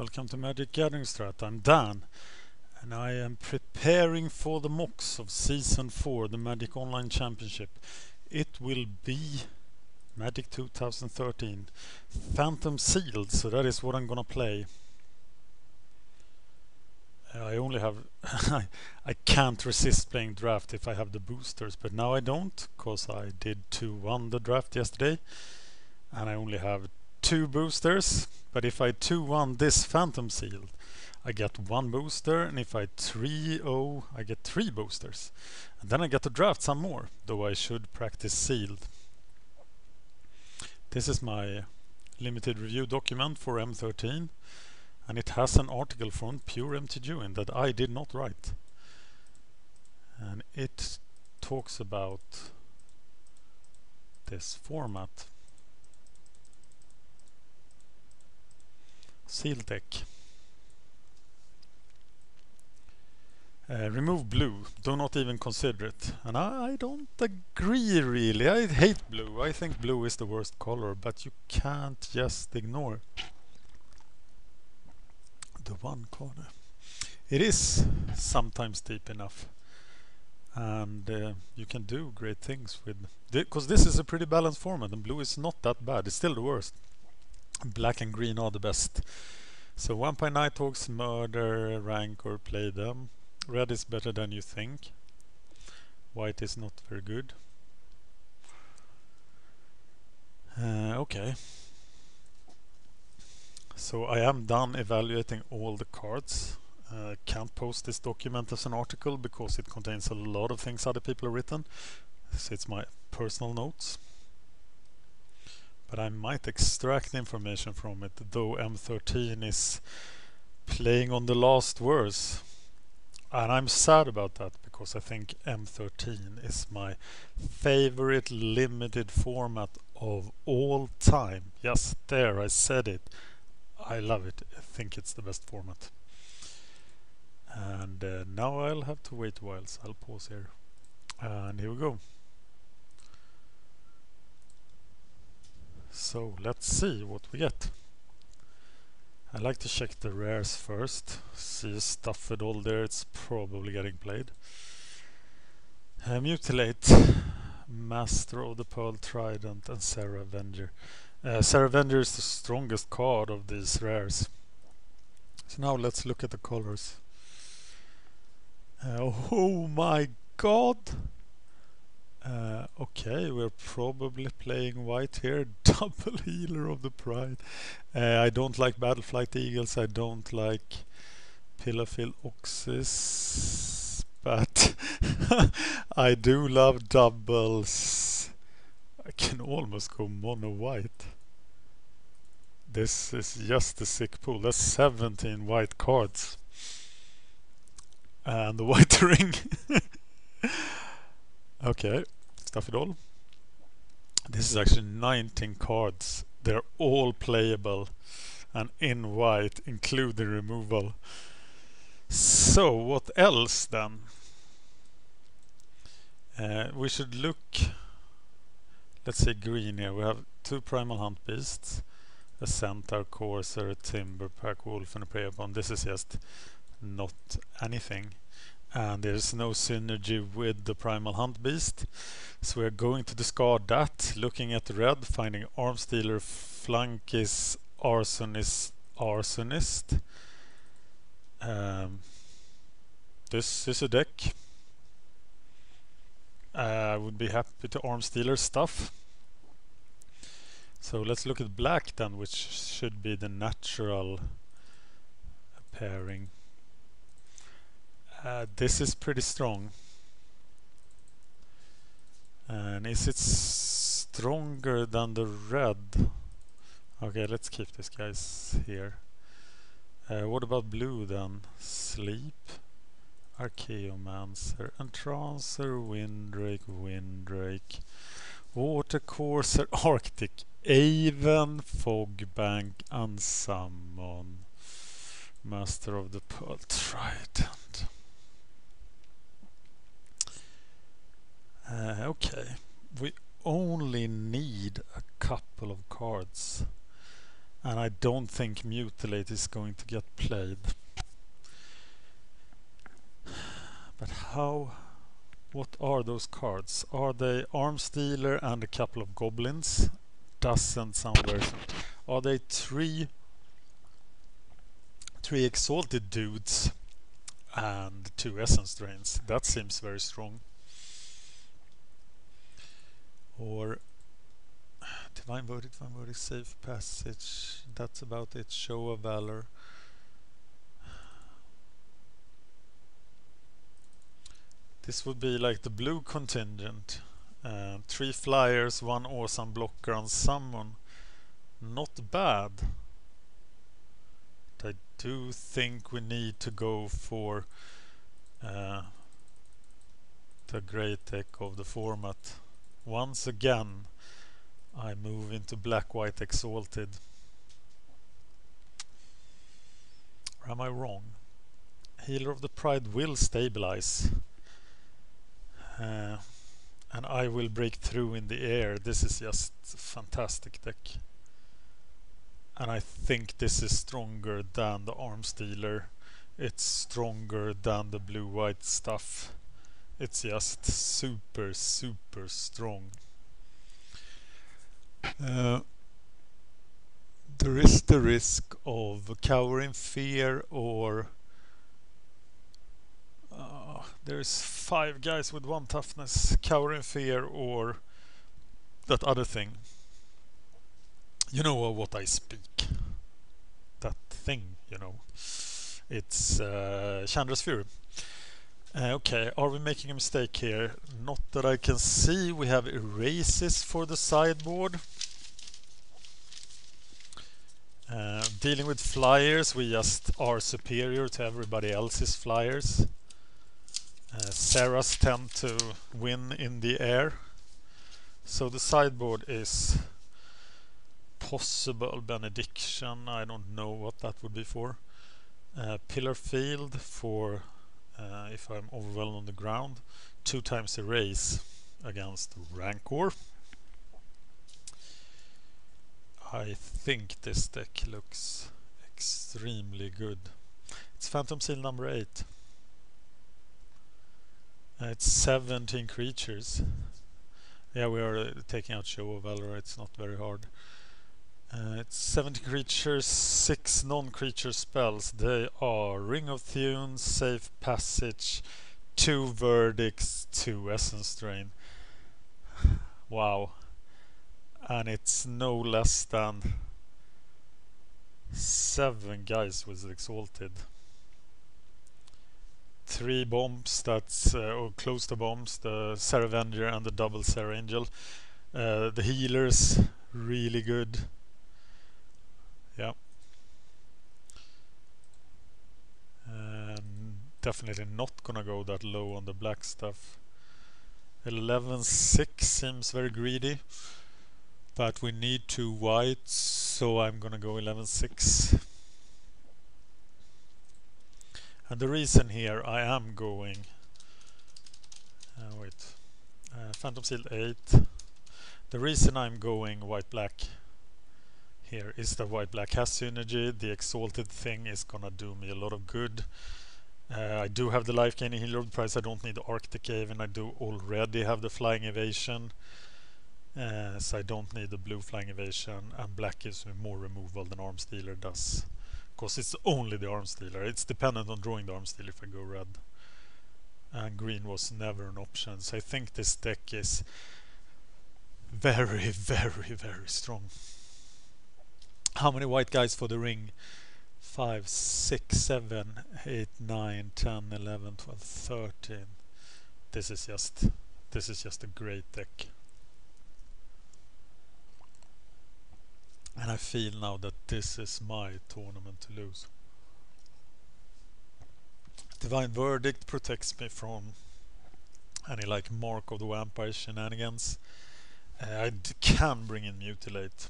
Welcome to MagicGatheringStrat. I'm Dan, and I am preparing for the MOCS of Season 4, the Magic Online Championship. It will be Magic 2013 Phantom Sealed, so that is what I'm gonna play. I only have I can't resist playing draft if I have the boosters, but now I don't, because I did 2-1 the draft yesterday and I only have 2 boosters. But if I 2-1 this Phantom Sealed, I get 1 booster, and if I 3-0 I get 3 boosters, and then I get to draft some more, though I should practice sealed. This is my limited review document for M13, and it has an article from Pure MTG in that I did not write, and it talks about this format. Sealed deck. Remove blue, do not even consider it. And I don't agree really. I hate blue. I think blue is the worst color, but you can't just ignore the one corner. It is sometimes deep enough, and you can do great things with, because this is a pretty balanced format and blue is not that bad. It's still the worst. Black and green are the best. So Vampire Nighthawks, murder, rank or play them. Red is better than you think. White is not very good. Okay. So I am done evaluating all the cards. Can't post this document as an article because it contains a lot of things other people have written. So it's my personal notes. But I might extract information from it, though M13 is playing on the last verse. And I'm sad about that, because I think M13 is my favorite limited format of all time. Yes, there, I said it. I love it. I think it's the best format. And now I'll have to wait a while, so I'll pause here. And here we go. So let's see what we get. I like to check the rares first. See stuff at all there, it's probably getting played. Mutilate, Master of the Pearl Trident, and Sarah Avenger. Sarah Avenger is the strongest card of these rares. So now let's look at the colors. Oh my god! Okay, we're probably playing white here. Double Healer of the Pride. I don't like Battleflight Eagles, I don't like Pilafil Oxys, but I do love doubles. I can almost go mono white. This is just a sick pool. That's 17 white cards. And the white ring. Okay, stuff it all. This is actually 19 cards. They're all playable and in white, including removal. So what else then? We should look, let's say green here. We have 2 Primal Hunt Beasts, a Centaur, Courser, a Timber, Pack Wolf and a Prey Upon. This is just not anything. And there's no synergy with the Primal Hunt Beast, so we're going to discard that. Looking at red, finding Arms Dealer, Flankist, Arsonist. This is a deck. I would be happy to Arms Dealer stuff. So let's look at black then, which should be the natural pairing. This is pretty strong. And is it stronger than the red? Okay, let's keep this guys here. What about blue then? Sleep, Archaeomancer, Entrancer, Windrake, Watercourser, Arctic Aven, Fogbank, Unsummon, Master of the Pearl Trident. Okay, we only need a couple of cards. And I don't think Mutilate is going to get played. But how... What are those cards? Are they Arms Dealer and a couple of Goblins? Doesn't sound very strong. Are they three Exalted Dudes and 2 Essence Drains? That seems very strong. Or Divine Verdict, Safe Passage. That's about it. Show of Valor. This would be like the blue contingent. 3 flyers, 1 awesome blocker on summon. Not bad. But I do think we need to go for the great deck of the format. Once again, I move into Black-White Exalted. Or am I wrong? Healer of the Pride will stabilize. And I will break through in the air. This is just a fantastic deck. And I think this is stronger than the Arms Dealer. It's stronger than the blue-white stuff. It's just super, super strong. There is the risk of Cower in Fear, or there's 5 guys with 1 toughness. Cower in Fear or that other thing. You know of what I speak. That thing, you know. It's Chandra's Fury. Okay, are we making a mistake here? Not that I can see. We have erases for the sideboard. Dealing with flyers, we just are superior to everybody else's flyers. Sarahs tend to win in the air. So the sideboard is possible Benediction. I don't know what that would be for. Pillar Field for if I'm overwhelmed on the ground. 2 times Erase against Rancor. I think this deck looks extremely good. It's Phantom Sealed number 8. It's 17 creatures. Yeah, we are taking out Show of Valor. It's not very hard. It's 17 creatures, 6 non-creature spells. They are Ring of Thune, Safe Passage, 2 Verdicts, 2 Essence Drain. Wow. And it's no less than 7 guys with Exalted. 3 bombs, that's or close to bombs, the Sarah Avenger and the double Sarah Angel. The healers, really good. Yeah. Definitely not gonna go that low on the black stuff. 11-6 seems very greedy, but we need 2 whites, so I'm gonna go 11-6. And the reason here I am going Phantom Sealed 8. The reason I'm going white-black here is that white-black has synergy. The Exalted thing is gonna do me a lot of good. I do have the life gaining Healer of the Prize. I don't need the Arctic Cave, and I do already have the Flying Evasion. So I don't need the blue Flying Evasion, and black gives me more removal than Arms Dealer does. Because it's only the Arms Dealer. It's dependent on drawing the Arms Dealer if I go red. And green was never an option. So I think this deck is very, very, very strong. How many white guys for the ring? 5, 6, 7, 8, 9, 10, 11, 12, 13. This is just a great deck. And I feel now that this is my tournament to lose. Divine Verdict protects me from any like Mark of the Vampire shenanigans. I can bring in Mutilate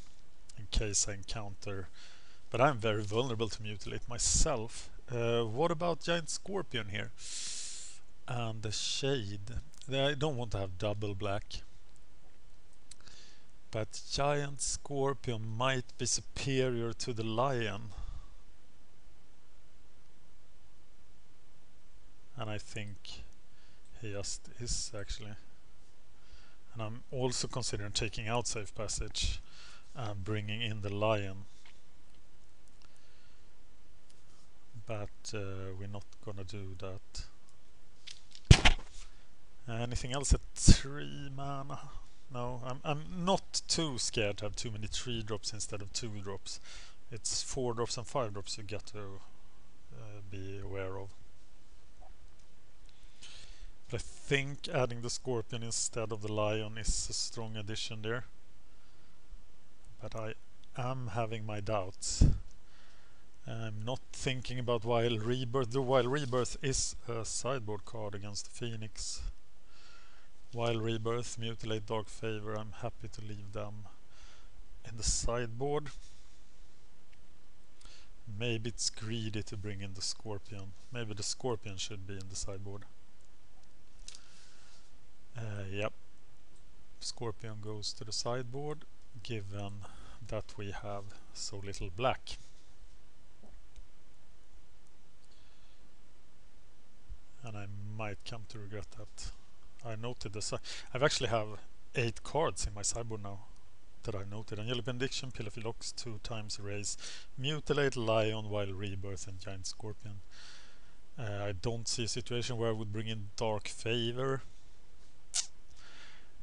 in case I encounter, but I'm very vulnerable to Mutilate myself. What about Giant Scorpion here? And the Shade. I don't want to have double black. But Giant Scorpion might be superior to the Lion. And I think he just is actually. And I'm also considering taking out Safe Passage and bringing in the Lion. But we're not gonna do that. Anything else at 3 mana? No, I'm not too scared to have too many 3 drops instead of 2 drops. It's 4 drops and 5 drops you got to be aware of. But I think adding the Scorpion instead of the Lion is a strong addition there. But I am having my doubts. I'm not thinking about Wild Rebirth. The Wild Rebirth is a sideboard card against the Phoenix. Wild Rebirth, Mutilate, Dark Favor, I'm happy to leave them in the sideboard. Maybe it's greedy to bring in the Scorpion. Maybe the Scorpion should be in the sideboard. Yep. Scorpion goes to the sideboard, given that we have so little black. And I might come to regret that. I noted this. I've actually have 8 cards in my sideboard now that I noted. Angelic Benediction, Pillarfield Ox, 2 times Erase, Mutilate, Lion, Wild Rebirth and Giant Scorpion. I don't see a situation where I would bring in Dark Favor.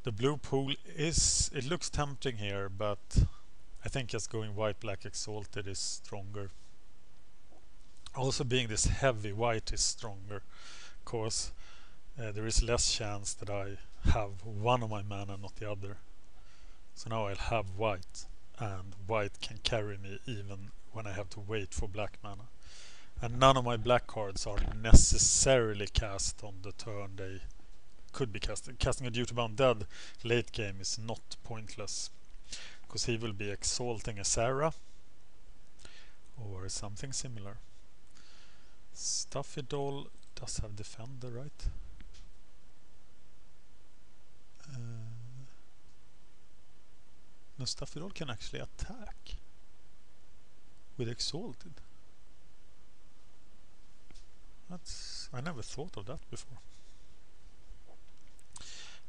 The blue pool is, it looks tempting here, but I think just going white, black, Exalted is stronger. Also being this heavy white is stronger, because there is less chance that I have one of my mana, not the other. So now I'll have white, and white can carry me even when I have to wait for black mana. And none of my black cards are necessarily cast on the turn they could be casted. Casting a Duty-Bound Dead late game is not pointless, because he will be exalting a Sarah or something similar. Stuffy Doll does have Defender, right? No, Stuffy Doll can actually attack with Exalted. I never thought of that before.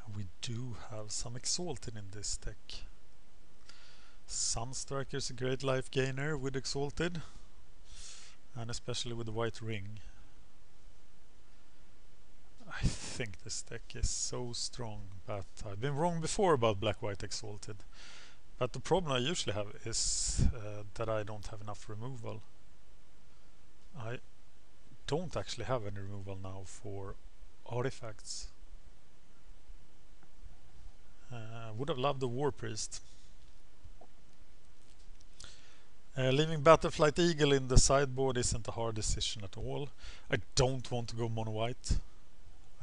And we do have some Exalted in this deck. Sunstriker is a great life gainer with Exalted, and especially with the white ring. I think this deck is so strong, but I've been wrong before about black-white Exalted. But the problem I usually have is that I don't have enough removal. I don't actually have any removal now for artifacts. Would have loved the War Priest. Leaving Battleflight Eagle in the sideboard isn't a hard decision at all. I don't want to go mono white.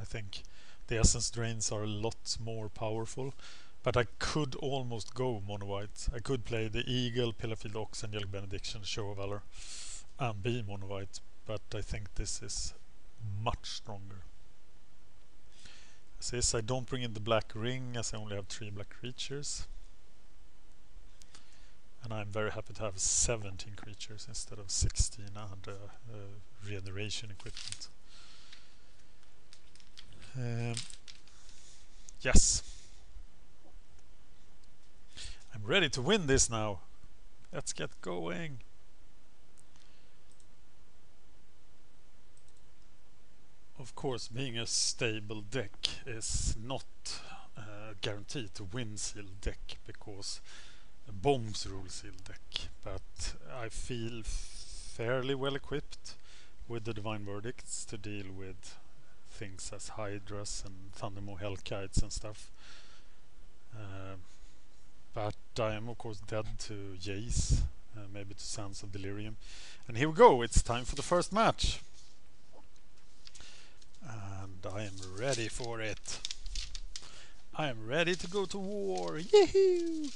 I think the Essence Drains are a lot more powerful, but I could almost go mono white. I could play the Eagle, Pillarfield Ox, Angelic Benediction, Show of Valor and be mono white, but I think this is much stronger. As is, I don't bring in the black ring as I only have 3 black creatures. And I'm very happy to have 17 creatures instead of 16 and regeneration equipment. Yes. I'm ready to win this now. Let's get going. Of course, being a stable deck is not guaranteed to win sealed deck, because bombs rule sealed deck, but I feel fairly well equipped with the Divine Verdicts to deal with things as Hydras and Thundermaw Hellkites and stuff. But I am of course dead to Jace, maybe to Sands of Delirium. And here we go, it's time for the first match. And I am ready for it. I am ready to go to war. Yee-hoo!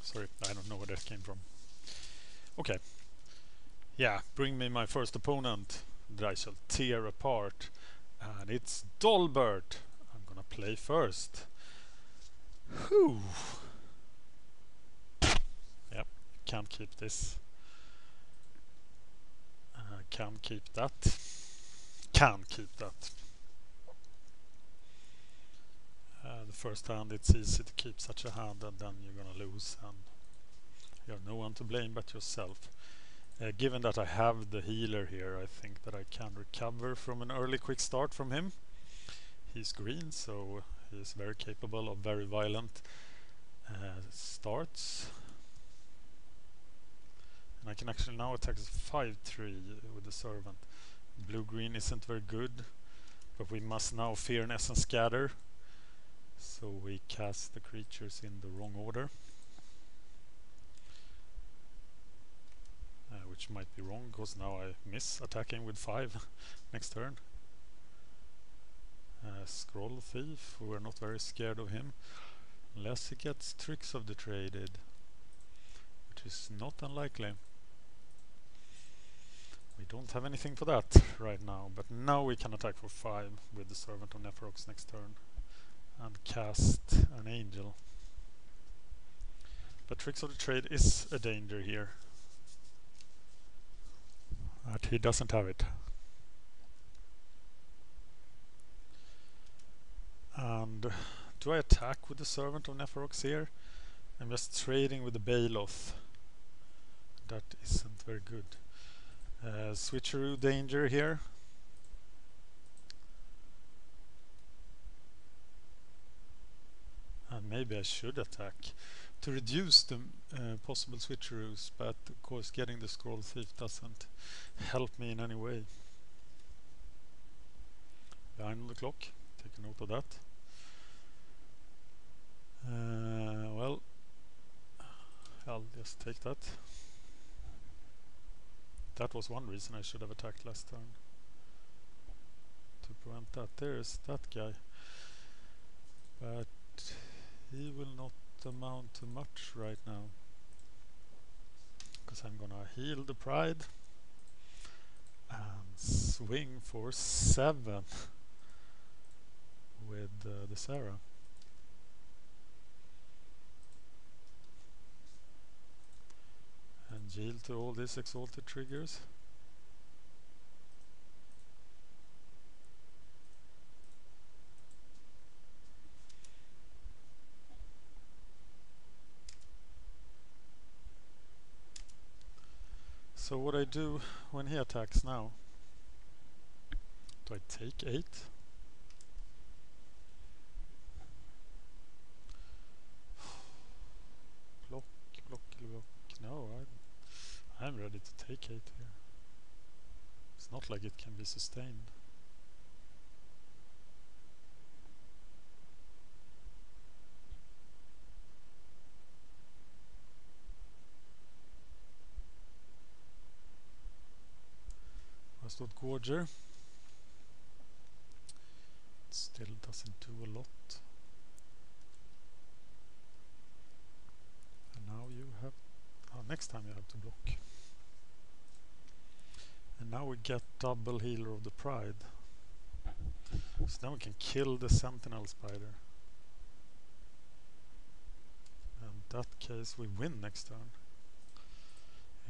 Sorry, I don't know where that came from. Okay. Yeah, bring me my first opponent that I shall tear apart. And it's Dolbert. I'm gonna play first. Whew. can't keep this. Can keep that. Can keep that. The first hand, it's easy to keep such a hand, and then you're gonna lose, and you have no one to blame but yourself. Given that I have the healer here, I think that I can recover from an early quick start from him. He's green, so he's very capable of very violent starts. And I can actually now attack 5-3 with the servant. Blue-green isn't very good, but we must now fear an essence scatter. So we cast the creatures in the wrong order. Which might be wrong, because now I miss attacking with 5 next turn. Scroll Thief, we're not very scared of him, unless he gets Tricks of the Traded, which is not unlikely. We don't have anything for that right now, but now we can attack for 5 with the Servant of Rhox next turn and cast an Angel. But Tricks of the Trade is a danger here. But he doesn't have it. And do I attack with the Servant of Rhox here? I'm just trading with the Baloth. That isn't very good. Switcheroo danger here. And maybe I should attack to reduce the possible switcheroos, but of course getting the Scroll Thief doesn't help me in any way. Behind the clock, take a note of that. Well, I'll just take that. That was one reason I should have attacked last turn, to prevent that. There's that guy, but he will not amount to much right now, because I'm gonna heal the Pride and swing for 7 with the Sarah. And yield to all these exalted triggers. So what I do when he attacks now, do I take 8? Block. No, I'm ready to take 8 here. It's not like it can be sustained. Westwood Gorger. It still doesn't do a lot. And now you have... next time you have to block. And now we get double Healer of the Pride. So now we can kill the Sentinel Spider. In that case we win next turn.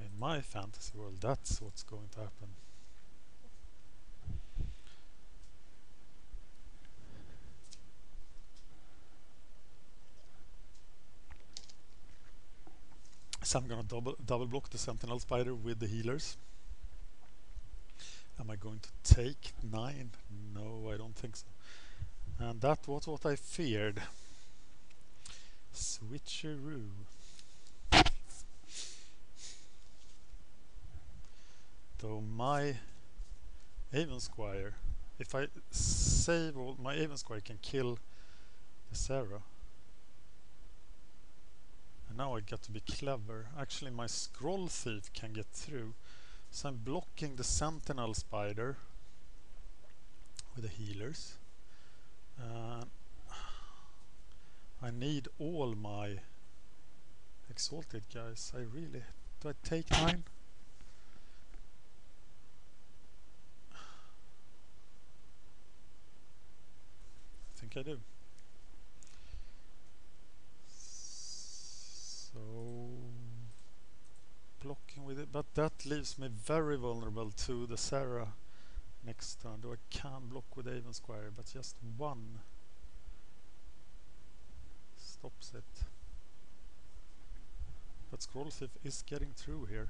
In my fantasy world, that's what's going to happen. So I'm gonna double block the Sentinel Spider with the healers. Am I going to take 9? No, I don't think so. And that was what I feared. Switcheroo. Though my Aven Squire, if I save all, my Aven Squire can kill the Sarah. And now I got to be clever. Actually my Scroll Thief can get through. So I'm blocking the Sentinel Spider with the healers. I need all my exalted guys. I really... Do I take 9? I think I do. So blocking with it, but that leaves me very vulnerable to the Sarah next turn. Though I can block with Avon Squire, but just one stops it. But Scroll Thief is getting through here.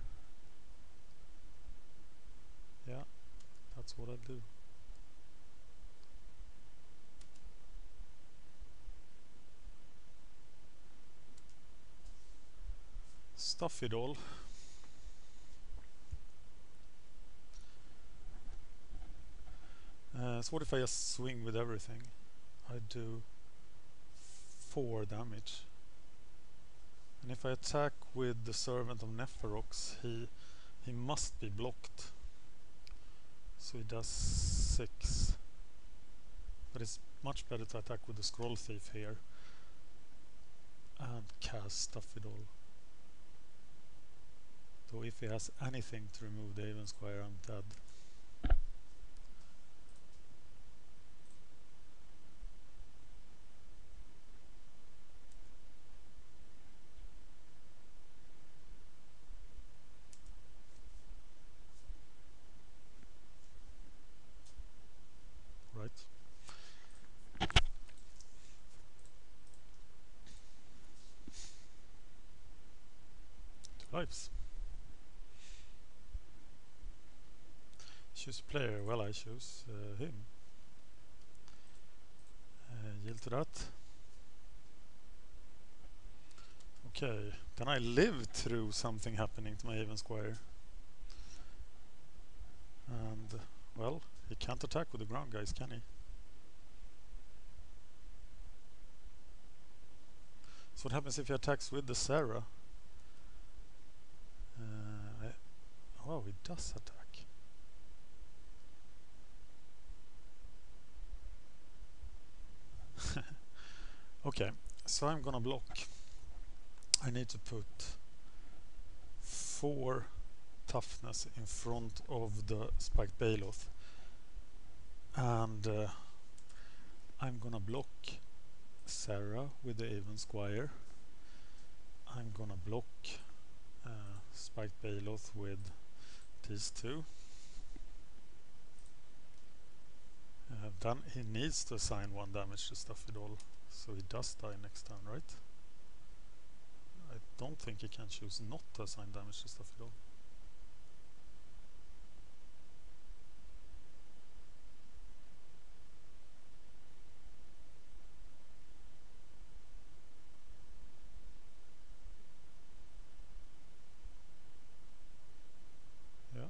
Yeah, that's what I'll do. Stuff it all. So what if I just swing with everything? I do 4 damage. And if I attack with the Servant of Neferox, he must be blocked. So he does 6. But it's much better to attack with the Scroll Thief here and cast Stuff It All. Though if he has anything to remove the Avon Squire, I'm dead. Right. 2 lives. Choose player. Well, I choose him. Yield to that. Okay, then I lived through something happening to my Avon Squire. And, well, he can't attack with the ground guys, can he? So what happens if he attacks with the Sarah? Oh, he does attack. Okay, so I'm gonna block. I need to put 4 toughness in front of the Spiked Baloth, and I'm gonna block Sarah with the Avon Squire. I'm gonna block Spiked Baloth with these 2. Then he needs to assign 1 damage to Stuff It All, so he does die next turn, right? I don't think he can choose not to assign damage to Stuff It All. Yeah.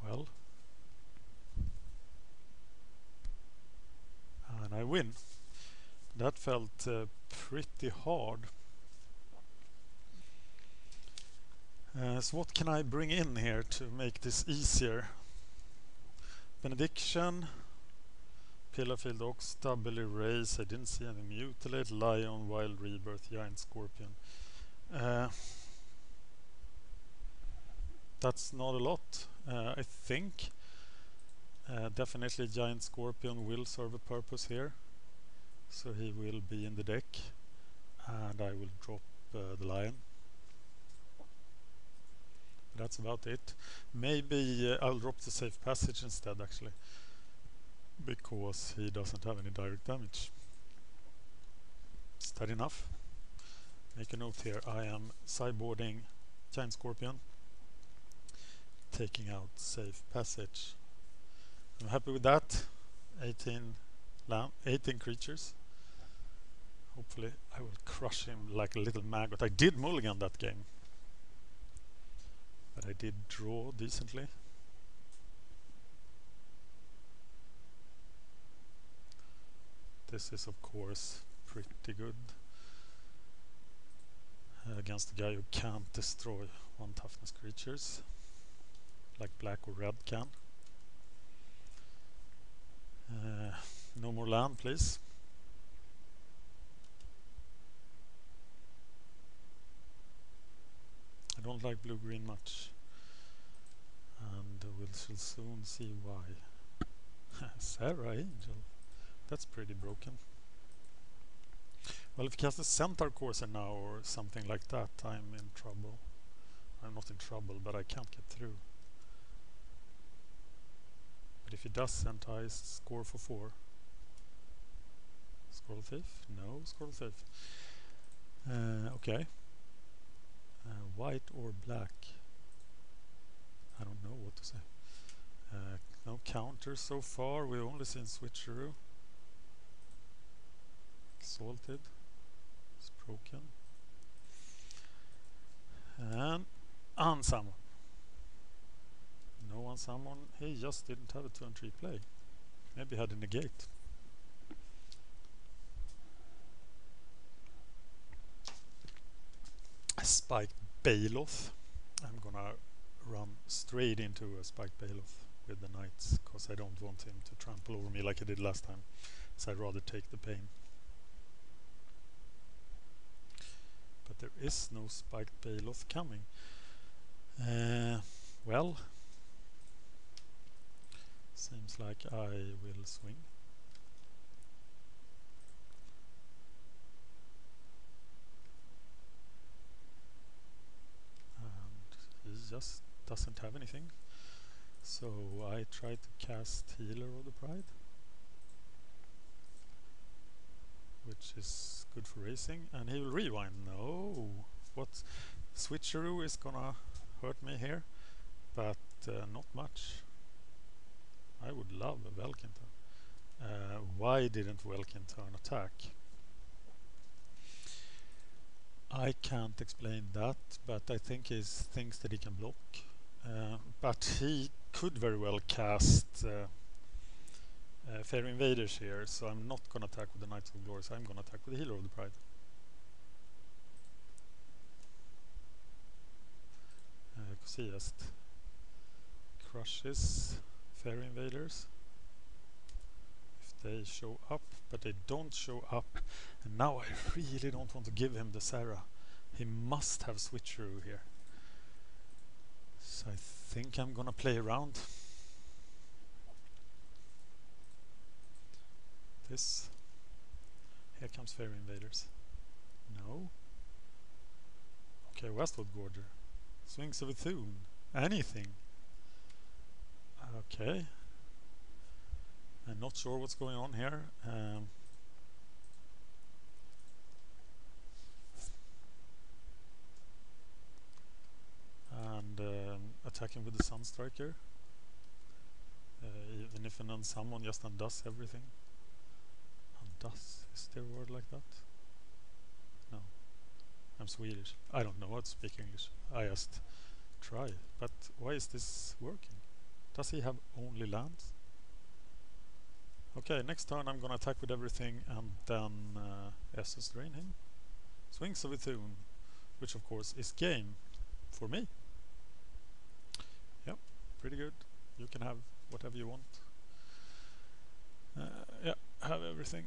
Well, and I win. That felt pretty hard. So what can I bring in here to make this easier? Benediction, Pillarfield Ox, Double Erase, I didn't see any Mutilate, Lion, Wild Rebirth, Giant Scorpion. That's not a lot. I think definitely Giant Scorpion will serve a purpose here. So he will be in the deck, and I will drop the Lion. That's about it. Maybe I'll drop the Safe Passage instead, actually, because he doesn't have any direct damage. Is that enough? Make a note here. I am sideboarding Giant Scorpion, taking out Safe Passage. I'm happy with that. 18 creatures. Hopefully I will crush him like a little maggot. I did mulligan that game, but I did draw decently. This is of course pretty good against a guy who can't destroy 1 toughness creatures like black or red can. No more land, please. don't like blue-green much. And we'll soon see why. Sarah Angel. That's pretty broken. Well, if he casts a Centaur Courser now or something like that, I'm in trouble. I'm not in trouble, but I can't get through. But if he does Centaur, score for 4. Scroll Thief? No, Scroll Thief. Okay. White or black? I don't know what to say. No counters so far. We've only seen Switcheroo. Exalted. It's broken. And unsummon. No unsummon. He just didn't have a turn 3 play. Maybe had a negate. Spiked Baloth. I'm gonna run straight into a Spiked Baloth with the knights because I don't want him to trample over me like he did last time. So I'd rather take the pain. But there is no Spiked Baloth coming. Well, seems like I will swing. And he just doesn't have anything. So I try to cast Healer of the Pride, which is good for racing, and he will rewind. No, what? Switcheroo is gonna hurt me here, but not much. I would love a Welkin turn. Why didn't Welkin turn attack? I can't explain that, but I think he thinks that he can block. But he could very well cast Fair Invaders here, so I'm not gonna attack with the Knights of Glory, so I'm gonna attack with the Healer of the Pride. Because he just crushes Fair Invaders if they show up, but they don't show up. And now I really don't want to give him the Sarah. He must have Switcheroo here. So I think I'm gonna play around this. Here comes Fair Invaders. No. Okay, Westwood Gorger. Swings of a Thune. Anything. Okay. I'm not sure what's going on here. And attacking with the Sunstriker. Even if an unsummon just undoes everything. Undoes? Is there a word like that? No. I'm Swedish. I don't know how to speak English. I just try. But why is this working? Does he have only lands? Okay, next turn I'm gonna attack with everything and then SS drain him. Swings of a Thune, which of course is game for me. Yep, pretty good. You can have whatever you want. Yeah, have everything.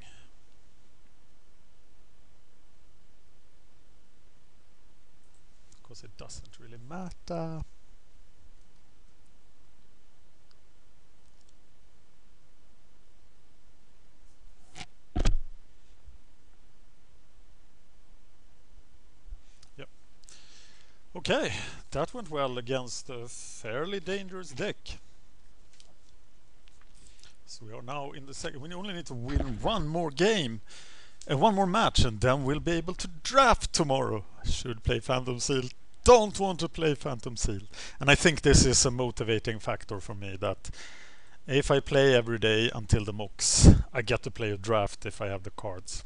Because it doesn't really matter. Yep. Okay, that went well against a fairly dangerous deck. So we are now in the second. We only need to win one more game. One more match, and then we'll be able to draft tomorrow. I should play Phantom Sealed. Don't want to play Phantom Sealed. And I think this is a motivating factor for me, that if I play every day until the MOCS, I get to play a draft if I have the cards.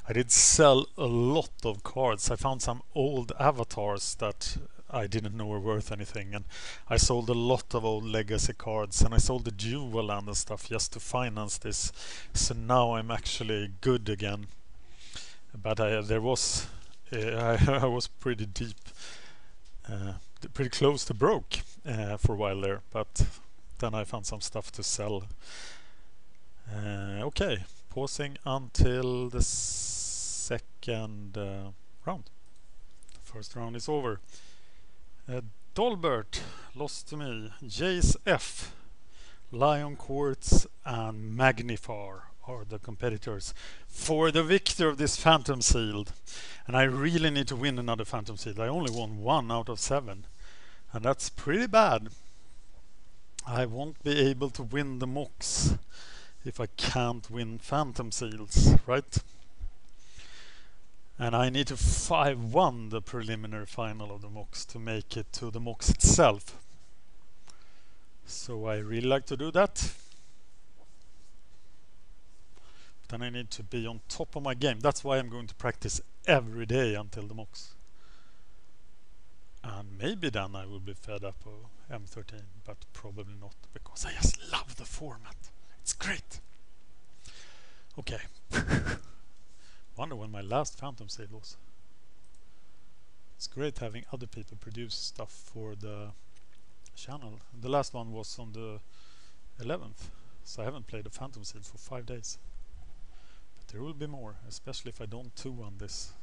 I did sell a lot of cards. I found some old avatars that I didn't know were worth anything, and I sold a lot of old legacy cards, and I sold the dual land and stuff just to finance this. So now I'm actually good again. But I was pretty deep, pretty close to broke for a while there, but then I found some stuff to sell. Okay, pausing until the second round. First round is over. Dolbert lost to me. Jace F, Lion Quartz and Magnifar are the competitors for the victor of this Phantom Sealed. And I really need to win another Phantom Sealed. I only won 1 out of 7. And that's pretty bad. I won't be able to win the MOCS if I can't win Phantom Seals, right? And I need to 5-1 the preliminary final of the MOCS to make it to the MOCS itself. So I really like to do that. But then I need to be on top of my game. That's why I'm going to practice every day until the MOCS. And maybe then I will be fed up of M13, but probably not, because I just love the format. It's great. Okay. Wonder when my last Phantom Sealed was. It's great having other people produce stuff for the channel. The last one was on the 11th, so I haven't played a Phantom Sealed for 5 days. But there will be more, especially if I don't 2-1 this.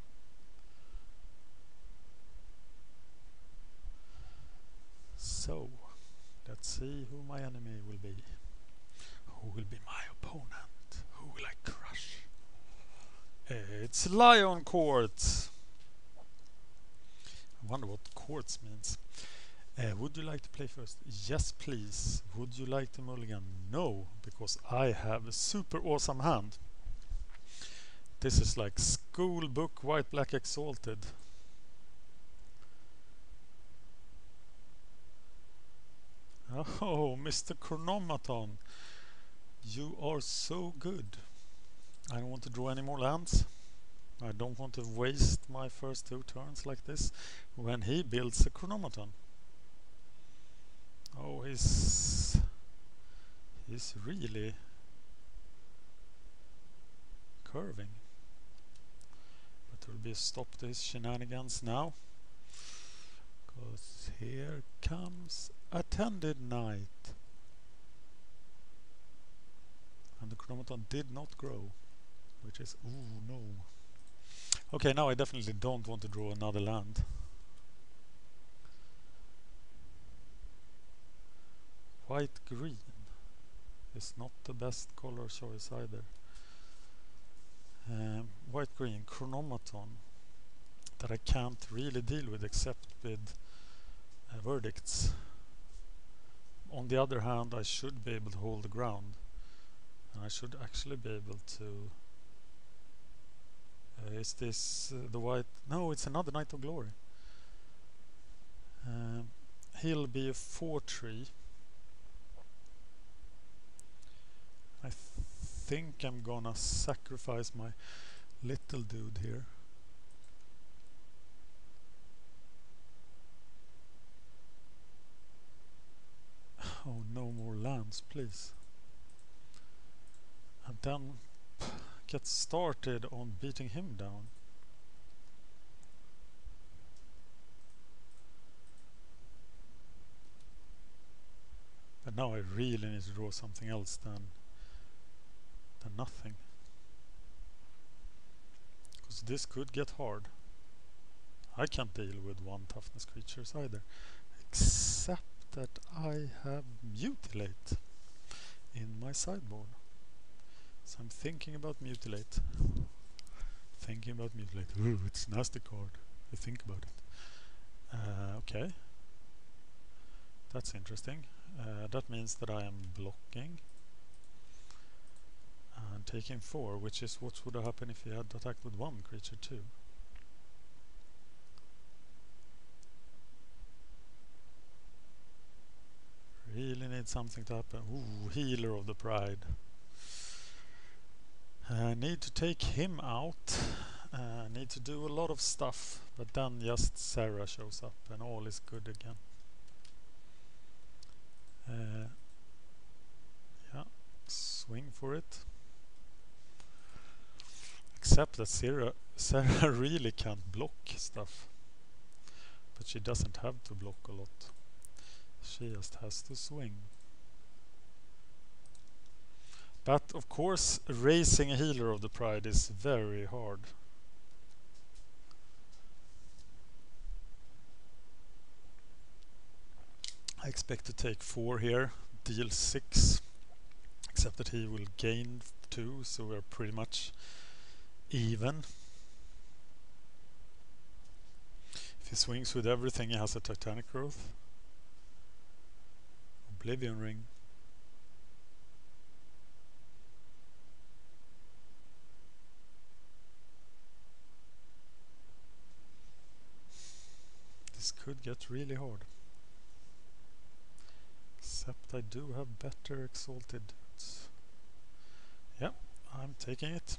So, let's see who my enemy will be. Who will be my opponent? Who will I crush? It's Lion Quartz. I wonder what quartz means. Would you like to play first? Yes, please. Would you like to mulligan? No, because I have a super awesome hand. This is like school book white black exalted. Oh, Mr. Chronomaton, you are so good. I don't want to draw any more lands. I don't want to waste my first 2 turns like this when he builds a Chronomaton. Oh, he's really curving. But there will be a stop to his shenanigans now. Because here comes Attended Knight. And the Chronomaton did not grow. Which is, ooh, no. Okay, now I definitely don't want to draw another land. White-green is not the best color choice either. White-green, Chronomaton, that I can't really deal with except with verdicts. On the other hand, I should be able to hold the ground. And I should actually be able to... is this the white? No, it's another Knight of Glory. He'll be a 4-tree. I think I'm gonna sacrifice my little dude here. Oh, no more lands, please. And then get started on beating him down. But now I really need to draw something else than nothing. Because this could get hard. I can't deal with 1 toughness creatures either. Except that I have Mutilate in my sideboard. So I'm thinking about Mutilate. Ooh, it's a nasty card. I think about it. Okay. That's interesting. That means that I am blocking. And taking 4, which is what would have happened if he had attacked with 1 creature too. Really need something to happen. Ooh, Healer of the Pride. Need to take him out. Need to do a lot of stuff, but then just Sarah shows up and all is good again. Yeah, swing for it. Except that Sarah really can't block stuff. But she doesn't have to block a lot. She just has to swing. But of course, raising a Healer of the Pride is very hard. I expect to take 4 here, deal 6, except that he will gain 2, so we're pretty much even. If he swings with everything, he has a Titanic growth. Oblivion Ring. This could get really hard. Except I do have better exalted dudes. Yeah, I'm taking it.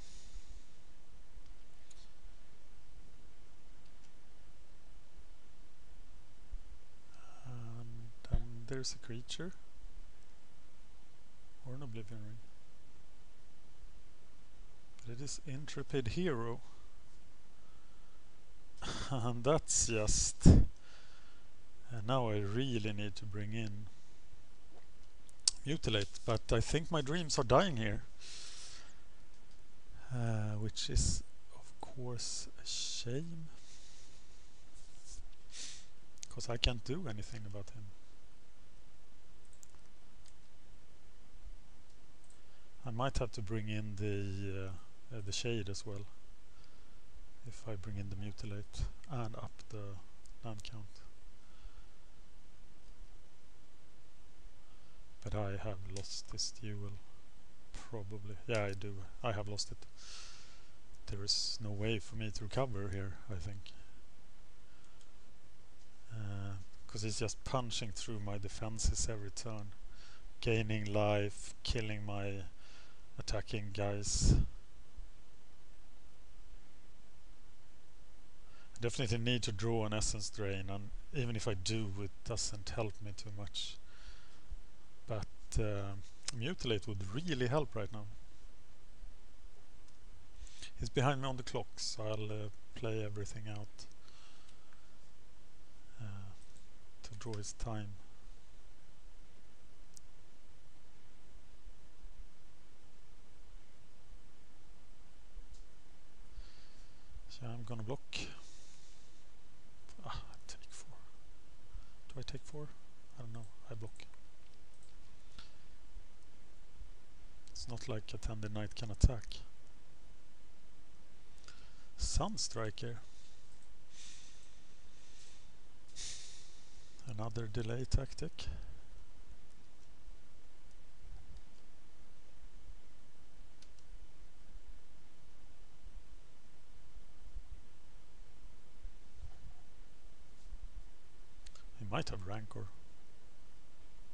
And there's a creature. Or an Oblivion Ring. But it is Intrepid Hero. And that's just... And now I really need to bring in Mutilate, but I think my dreams are dying here. Which is of course a shame. Because I can't do anything about him. I might have to bring in the Shade as well. If I bring in the Mutilate and up the land count. But I have lost this duel. Probably. Yeah, I do. I have lost it. There is no way for me to recover here, I think. Because he's just punching through my defenses every turn. Gaining life, killing my attacking guys. I definitely need to draw an Essence Drain, and even if I do, it doesn't help me too much. But Mutilate would really help right now. He's behind me on the clock, so I'll play everything out to draw his time. So I'm gonna block. Ah, I take 4. Do I take 4? I don't know. I block. It's not like a Tender Knight can attack. Sunstriker. Another delay tactic. He might have Rancor.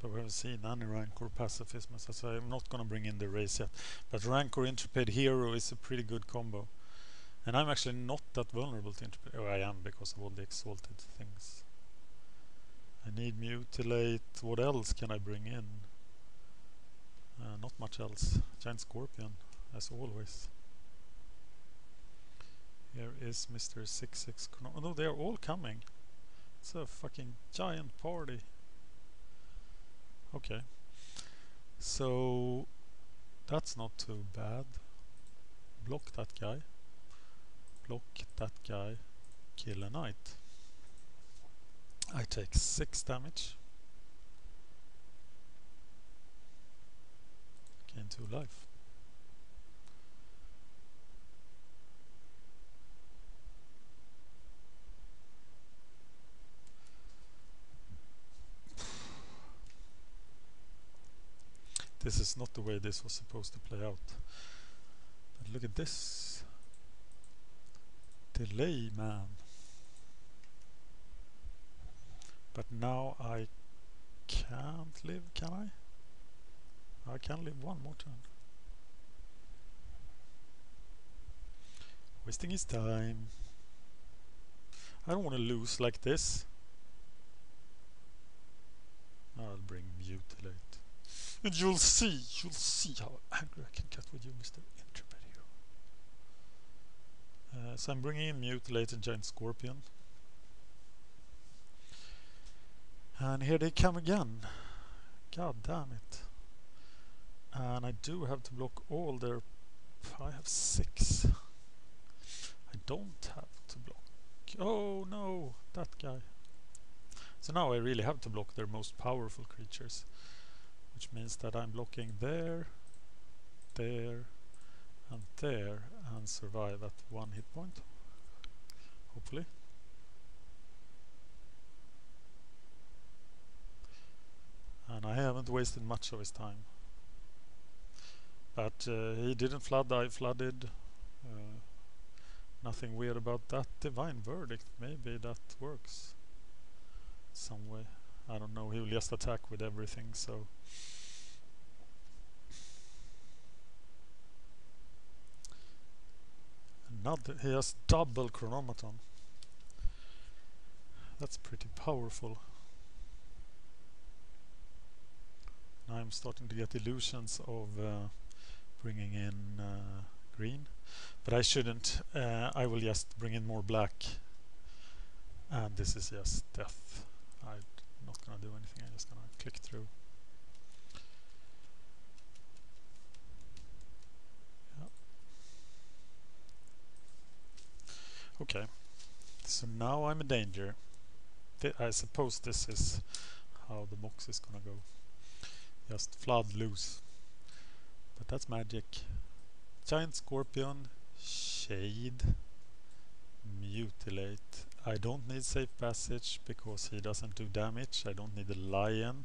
But we haven't seen any Rancor pacifism, so I'm not going to bring in the race yet. But Rancor Intrepid Hero is a pretty good combo. And I'm actually not that vulnerable to Intrepid. Oh, I am because of all the exalted things. I need Mutilate. What else can I bring in? Not much else. Giant Scorpion, as always. Here is Mr. 6-6. Oh no, they are all coming. It's a fucking giant party. Okay, so that's not too bad. Block that guy. Block that guy. Kill a knight. I take 6 damage. Gain 2 life. This is not the way this was supposed to play out. But look at this. Delay, man. But now I can't live, can I? I can live one more turn. Wasting his time. I don't want to lose like this. I'll bring Mutilate. And you'll see how angry I can get with you, Mr. Intrepid Hero. So I'm bringing in Mutilated Giant Scorpion. And here they come again. God damn it. And I do have to block all their... I have 6. I don't have to block... Oh no, that guy. So now I really have to block their most powerful creatures, which means that I'm blocking there, there, and there, and survive at 1 hit point, hopefully. And I haven't wasted much of his time. But he didn't flood, I flooded. Nothing weird about that. Divine Verdict, maybe that works some way. I don't know, he will just attack with everything, so... Another, he has double Chronomaton. That's pretty powerful. Now I'm starting to get illusions of bringing in green, but I shouldn't. I will just bring in more black, and this is just death. I'm not gonna do anything, I'm just gonna click through. Yeah. Okay, so now I'm in danger. I suppose this is how the MOCS is gonna go. Just flood loose. But that's magic. Giant Scorpion, Shade, Mutilate. I don't need Safe Passage because he doesn't do damage. I don't need a Lion.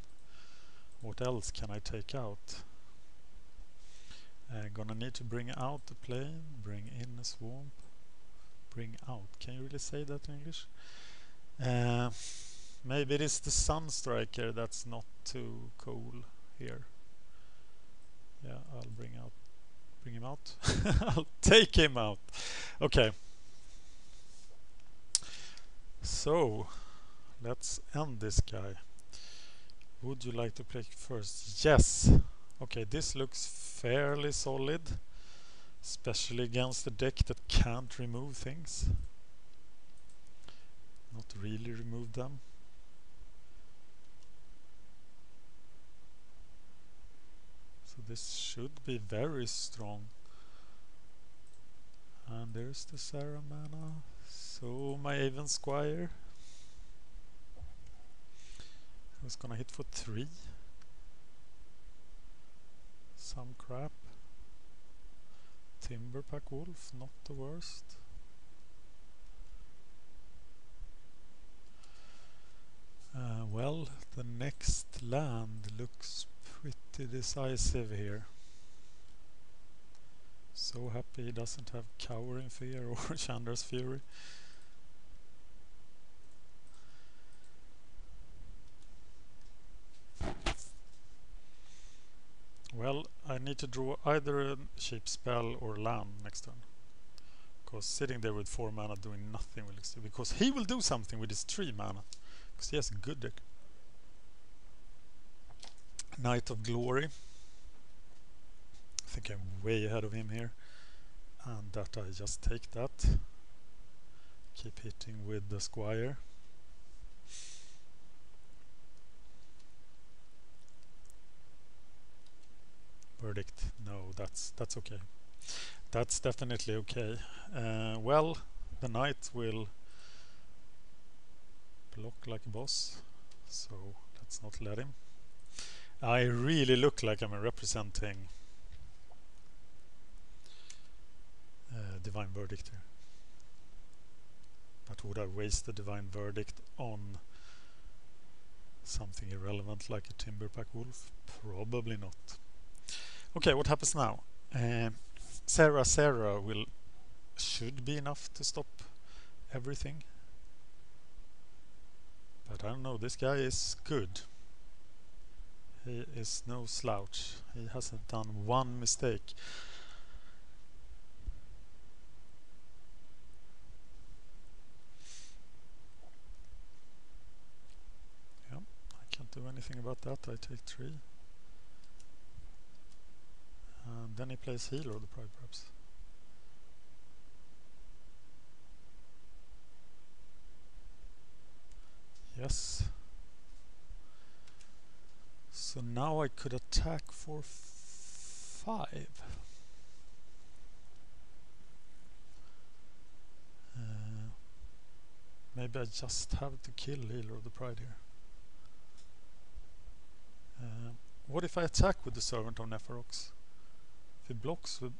What else can I take out? Gonna need to bring out the plane, bring in a swamp, bring out. Can you really say that in English? Maybe it is the Sunstriker that's not too cool here. Yeah, I'll bring him out. I'll take him out. Okay. So, let's end this guy. Would you like to play first? Yes. Okay, this looks fairly solid, especially against a deck that can't remove things. Not really remove them. So this should be very strong. And there's the Sarah mana. So my Aven Squire, who's gonna hit for 3. Some crap. Timberpack Wolf, not the worst. Well, the next land looks pretty decisive here. So happy he doesn't have Cowering Fear or Chandra's Fury. Well, I need to draw either a cheap spell or land next turn. Because sitting there with 4 mana doing nothing will exist. Because he will do something with his 3 mana. Because he has a good deck. Knight of Glory. I think I'm way ahead of him here. And that I just take that. Keep hitting with the Squire. Verdict. No, that's okay. That's definitely okay. Well, the knight will block like a boss, so let's not let him. I really look like I'm representing Divine Verdict here. But would I waste the Divine Verdict on something irrelevant like a Timberpack Wolf? Probably not. Okay, what happens now? Sarah should be enough to stop everything. But I don't know, this guy is good. He is no slouch. He hasn't done one mistake. Yeah, I can't do anything about that. I take 3. And then he plays Healer of the Pride, perhaps. Yes. So now I could attack for 5. Maybe I just have to kill Healer of the Pride here. What if I attack with the Servant of Neferox? If it blocks with...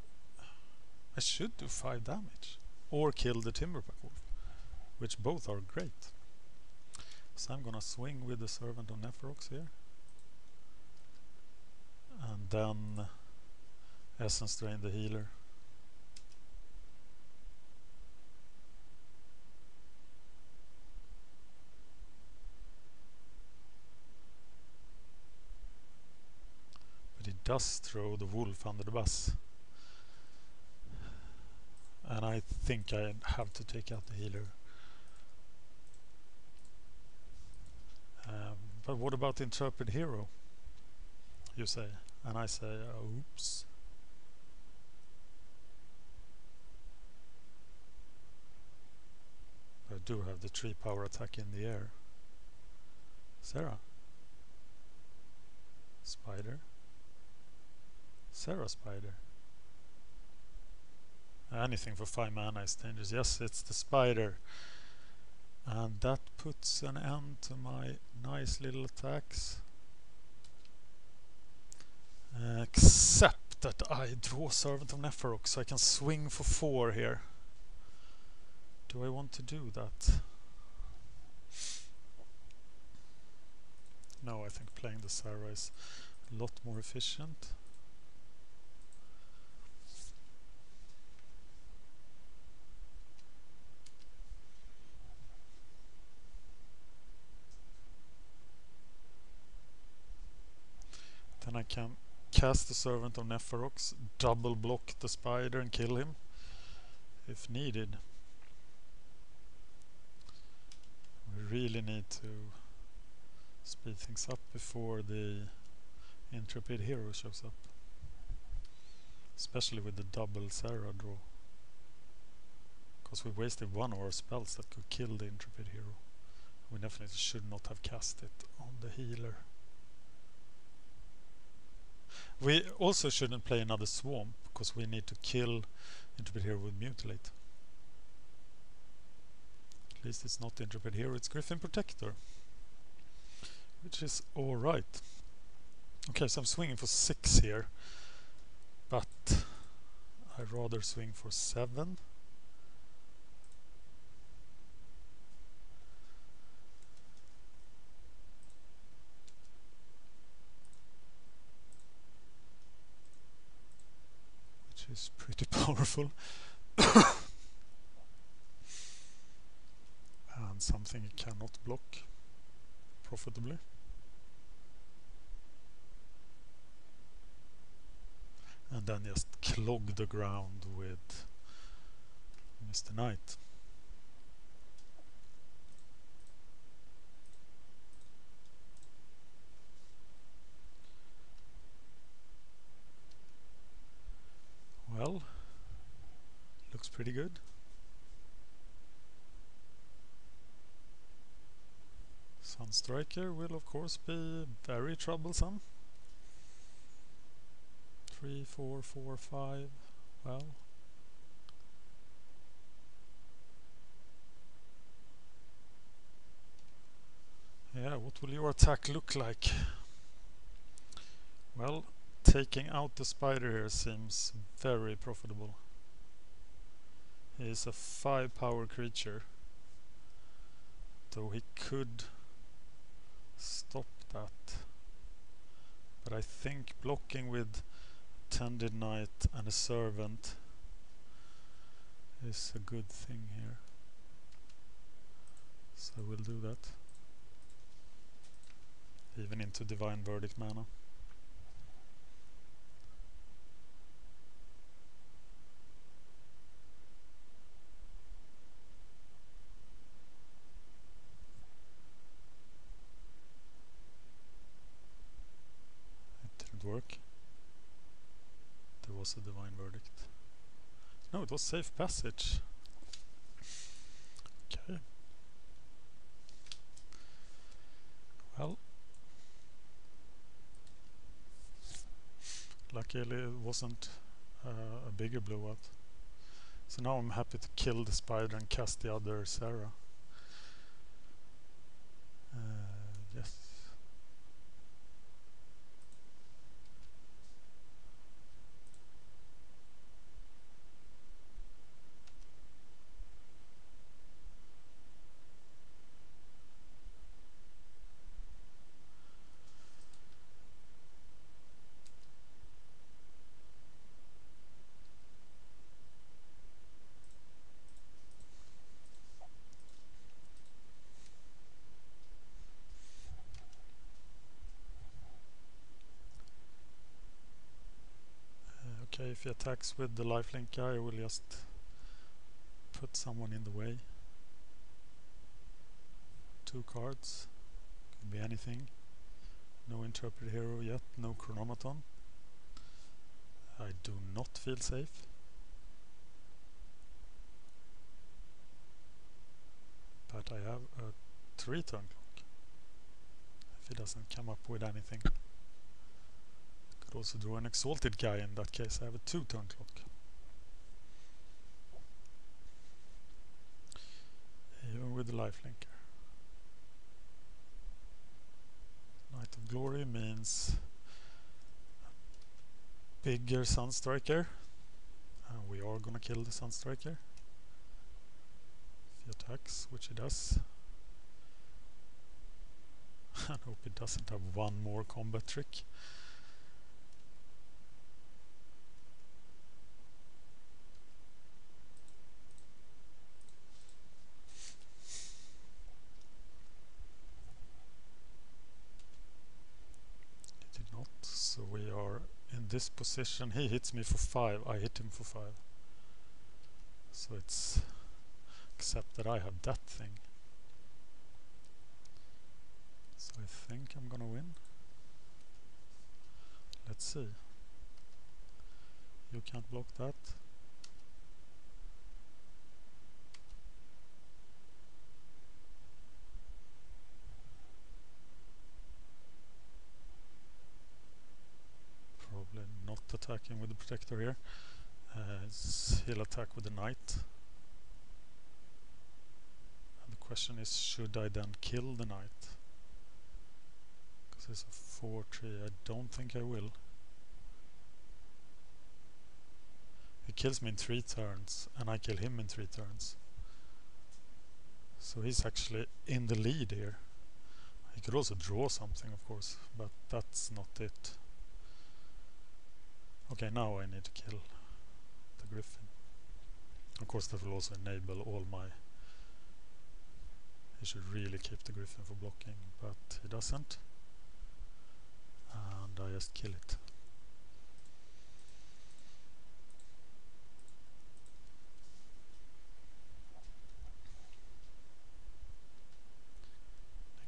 I should do 5 damage. Or kill the Timberpack Wolf, which both are great. So I'm gonna swing with the Servant of Neferox here. And then Essence Drain the healer. But he does throw the wolf under the bus. And I think I have to take out the healer. But what about Intrepid Hero? You say. And I say, oops. I do have the 3 power attack in the air. Sarah. Spider. Sarah Spider. Anything for 5 mana is dangerous. Yes, it's the spider. And that puts an end to my nice little attacks. Except that I draw Servant of Neferox, so I can swing for 4 here. Do I want to do that? No, I think playing the Sarah is a lot more efficient. Then I can cast the Servant of Neferox, double block the spider and kill him if needed. We really need to speed things up before the Intrepid Hero shows up. Especially with the double Sarah draw. Because we wasted 1 of our spells that could kill the Intrepid Hero. We definitely should not have cast it on the healer. We also shouldn't play another Swamp, because we need to kill Intrepid Hero with Mutilate. At least it's not Intrepid Hero, it's Griffin Protector. Which is alright. Okay, so I'm swinging for 6 here. But I'd rather swing for 7. Is pretty powerful. And something it cannot block profitably. And then just clog the ground with Mr. Knight. Well, looks pretty good. Sunstriker will of course be very troublesome. 3, 4, 4, 5. Well. Yeah, what will your attack look like? Well, taking out the spider here seems very profitable. He is a 5 power creature, though he could stop that. But I think blocking with Tended Knight and a Servant is a good thing here. So we'll do that. Even into Divine Verdict mana. Work. There was a Divine Verdict. No, it was Safe Passage. Okay. Well, luckily it wasn't a bigger blowout. So now I'm happy to kill the spider and cast the other Sarah. Yes. Okay, if he attacks with the lifelink guy, I will just put someone in the way. 2 cards. Could be anything. No Interpreted Hero yet, no Chronomaton. I do not feel safe. But I have a 3-turn clock. If he doesn't come up with anything. Could also draw an Exalted guy in that case. I have a 2-turn clock. Even with the lifelinker. Knight of Glory means a bigger Sunstriker. And we are gonna kill the Sunstriker. If he attacks, which he does. I hope it doesn't have one more combat trick. It did not, so we are in this position. He hits me for 5, I hit him for 5. So it's except that I have that thing. So I think I'm gonna win. Let's see. You can't block that. Probably not attacking with the Protector here. He'll attack with the Knight. And the question is, should I then kill the Knight? Because it's a 4-3. I don't think I will. He kills me in 3 turns, and I kill him in 3 turns. So he's actually in the lead here. He could also draw something, of course, but that's not it. Okay, now I need to kill the Griffin. Of course, that will also enable all my... He should really keep the Griffin for blocking, but he doesn't. And I just kill it.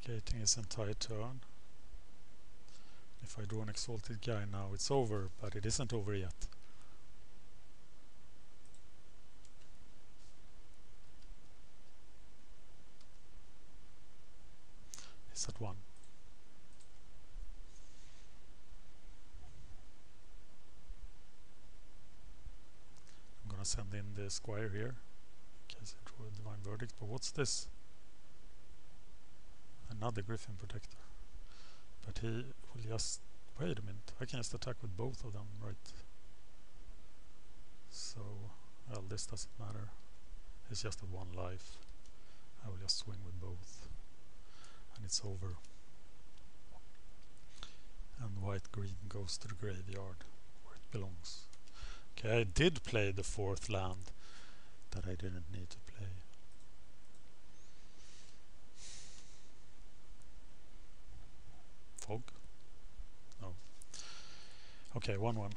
Negating his entire turn. If I draw an Exalted guy now, it's over, but it isn't over yet. It's at 1. I'm gonna send in the Squire here, in case I draw a Divine Verdict, but what's this? Another Griffin Protector. But he will just... Wait a minute, I can just attack with both of them, right? So, well, this doesn't matter. It's just at 1 life. I will just swing with both. And it's over. And white-green goes to the graveyard, where it belongs. Okay, I did play the 4th land that I didn't need to play. Fog? No. Okay, 1-1.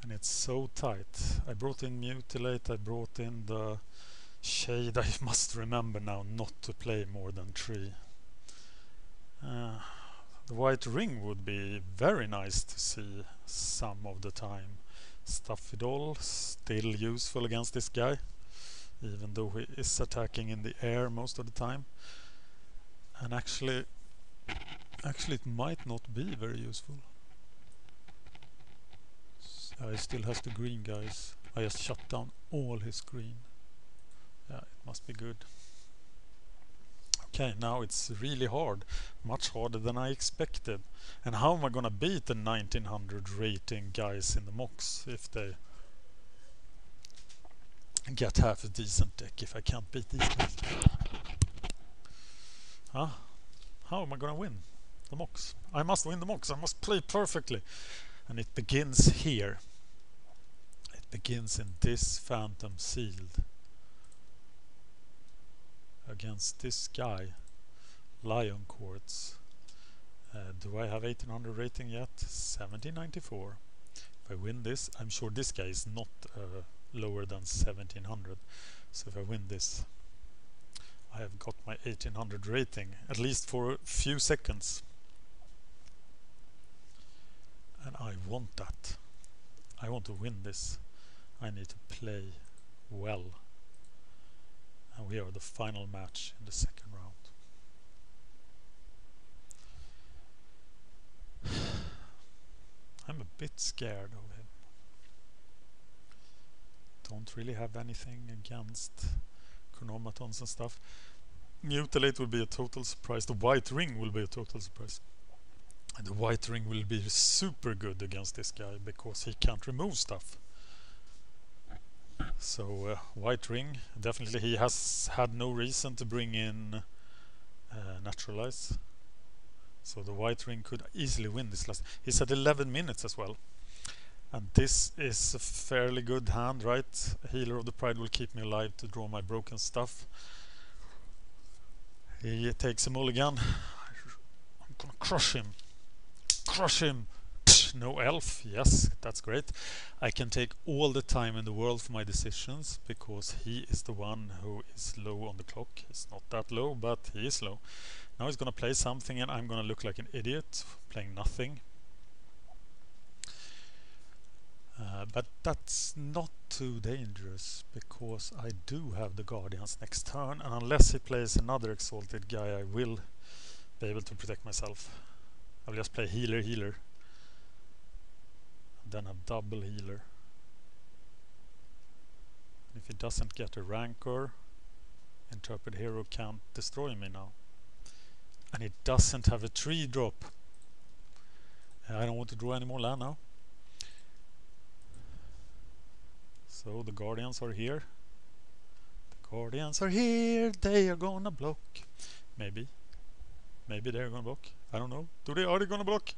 And it's so tight. I brought in Mutilate, I brought in the Shade. I must remember now not to play more than 3. The white ring would be very nice to see some of the time. Stuffy Doll, still useful against this guy, even though he is attacking in the air most of the time. And actually it might not be very useful. He still has the green guys. I just shut down all his green. Yeah, it must be good. Okay, now it's really hard. Much harder than I expected. And how am I gonna beat the 1900 rating guys in the MOCS if they get half a decent deck if I can't beat these guys? Huh? How am I gonna win the MOCS? I must win the MOCS. I must play perfectly. And it begins here. It begins in this Phantom Sealed. Against this guy, Lion Quartz, Do I have 1800 rating yet? 1794. If I win this, I'm sure this guy is not lower than 1700. So if I win this, I have got my 1800 rating, at least for a few seconds. And I want that. I want to win this. I need to play well. And we are the final match in the second round. I'm a bit scared of him. Don't really have anything against chronomatons and stuff. Mutilate will be a total surprise. The white ring will be a total surprise. And the white ring will be super good against this guy because he can't remove stuff. So white ring, definitely he has had no reason to bring in naturalize. So the white ring could easily win this last. He's at 11 minutes as well. And this is a fairly good hand, right? Healer of the Pride will keep me alive to draw my broken stuff. He takes a mulligan. I'm gonna crush him. Crush him! No elf, yes, that's great. I can take all the time in the world for my decisions because he is the one who is low on the clock. He's not that low, but he is low. Now he's gonna play something and I'm gonna look like an idiot playing nothing. But that's not too dangerous because I do have the Guardians next turn, and unless he plays another Exalted guy I will be able to protect myself. I'll just play healer, healer. And then have double healer. If he doesn't get a Rancor, Intrepid Hero can't destroy me now. And it doesn't have a tree drop. I don't want to draw any more land now. So the Guardians are here. The Guardians are here. They are gonna block. Maybe. Maybe they're gonna block. I don't know. Are they gonna block?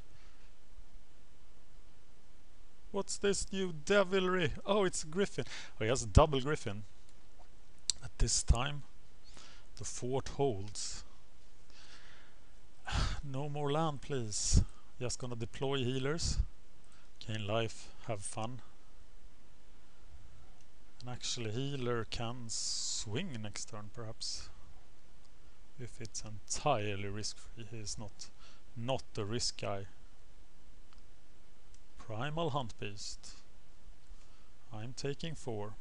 What's this new devilry? Oh, it's a Griffin. Oh, he has a double Griffin. At this time, the fort holds. No more land, please. Just gonna deploy healers. Gain life. Have fun. And actually healer can swing next turn perhaps. If it's entirely risk-free. He is not the risk guy. Primal Hunt Beast. I'm taking 4.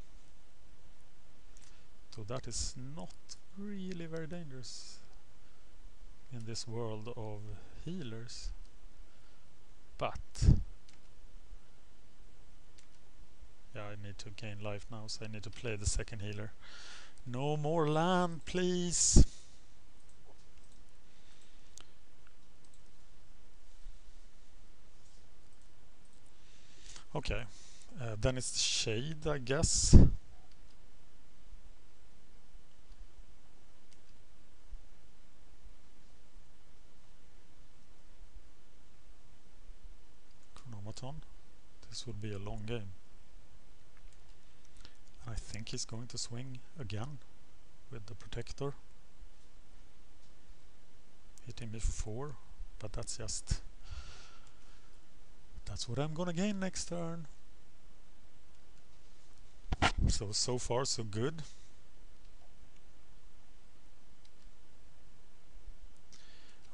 So that is not really very dangerous in this world of healers. But yeah, I need to gain life now, so I need to play the second healer. No more land, please. Okay, then it's the Shade, I guess. Chronomaton. This would be a long game. I think he's going to swing again with the Protector. Hitting me for 4, but that's what I'm gonna gain next turn. So far so good.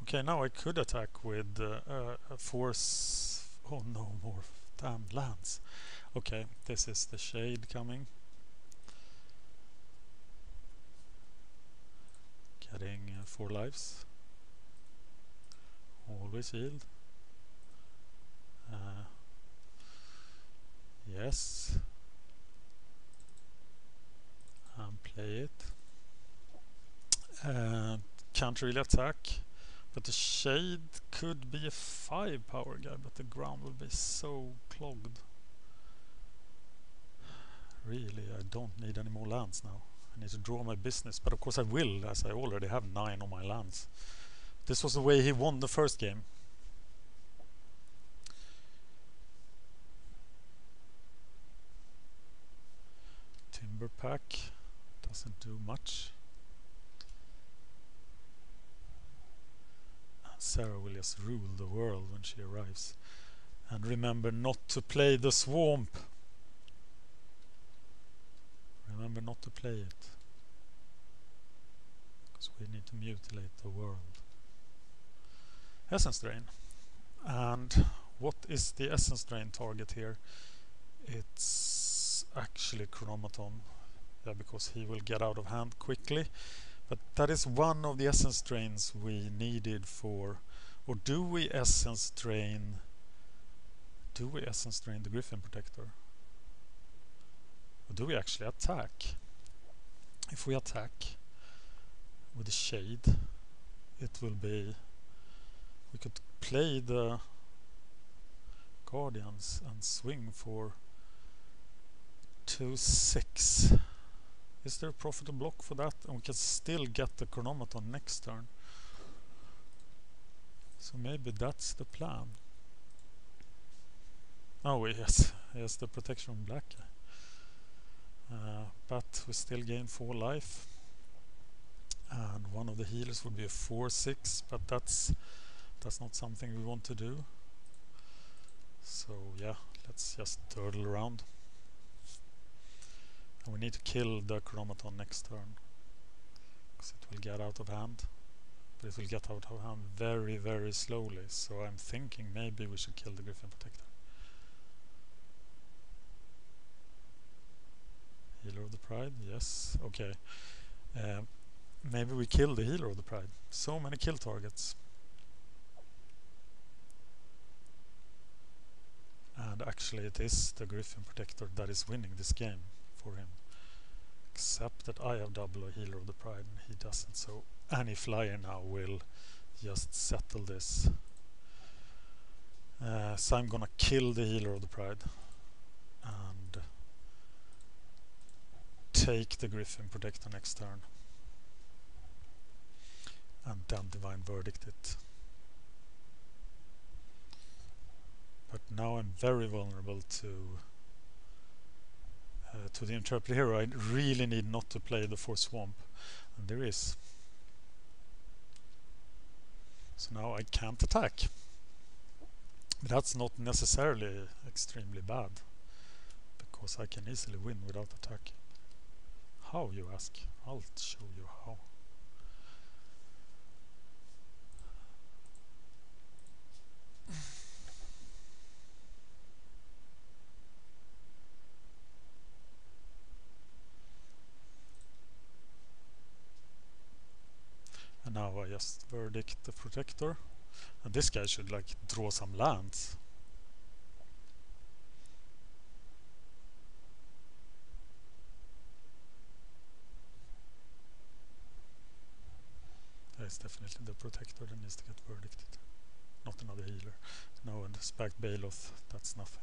Okay, now I could attack with a force. Oh, no more damn lands. Okay, this is the Shade coming. Getting 4 lives. Always healed. Yes. And play it. Can't really attack. But the Shade could be a 5 power guy, but the ground will be so clogged. Really, I don't need any more lands now. I need to draw my business, but of course I will, as I already have 9 on my lands. This was the way he won the first game. Timber Pack doesn't do much. Sarah will just rule the world when she arrives. And remember not to play the swamp. Remember not to play it. Because we need to mutilate the world. Essence Drain. And what is the Essence Drain target here? It's actually Chronomaton. Yeah, because he will get out of hand quickly. But that is one of the Essence Drains we needed for... Or do we Essence Drain... Do we Essence Drain the Griffin Protector? Or do we actually attack? If we attack with the Shade, it will be... We could play the Guardians and swing for 2/6. Is there a profitable block for that? And we can still get the Chronomaton next turn. So maybe that's the plan. Oh yes, the protection on black. But we still gain 4 life. And one of the healers would be a 4/6, but that's not something we want to do. So yeah, let's just turtle around. And we need to kill the Chronomaton next turn, because it will get out of hand. But it will get out of hand very, very slowly. So I'm thinking maybe we should kill the Griffin Protector. Healer of the Pride, yes, okay. Maybe we kill the Healer of the Pride. So many kill targets. And actually it is the Griffin Protector that is winning this game for him. Except that I have double a Healer of the Pride and he doesn't, so any flyer now will just settle this. So I'm gonna kill the Healer of the Pride and take the Griffin Protector next turn. And then Divine Verdict it. But now I'm very vulnerable to the Interpreter Hero. I really need not to play the 4 Swamp, and there is. So now I can't attack. But that's not necessarily extremely bad, because I can easily win without attacking. How, you ask? I'll show you how. And now I just verdict the Protector. And this guy should like draw some lands. It's definitely the Protector that needs to get verdicted. Not another healer. No, and the Spiked Baloth, that's nothing.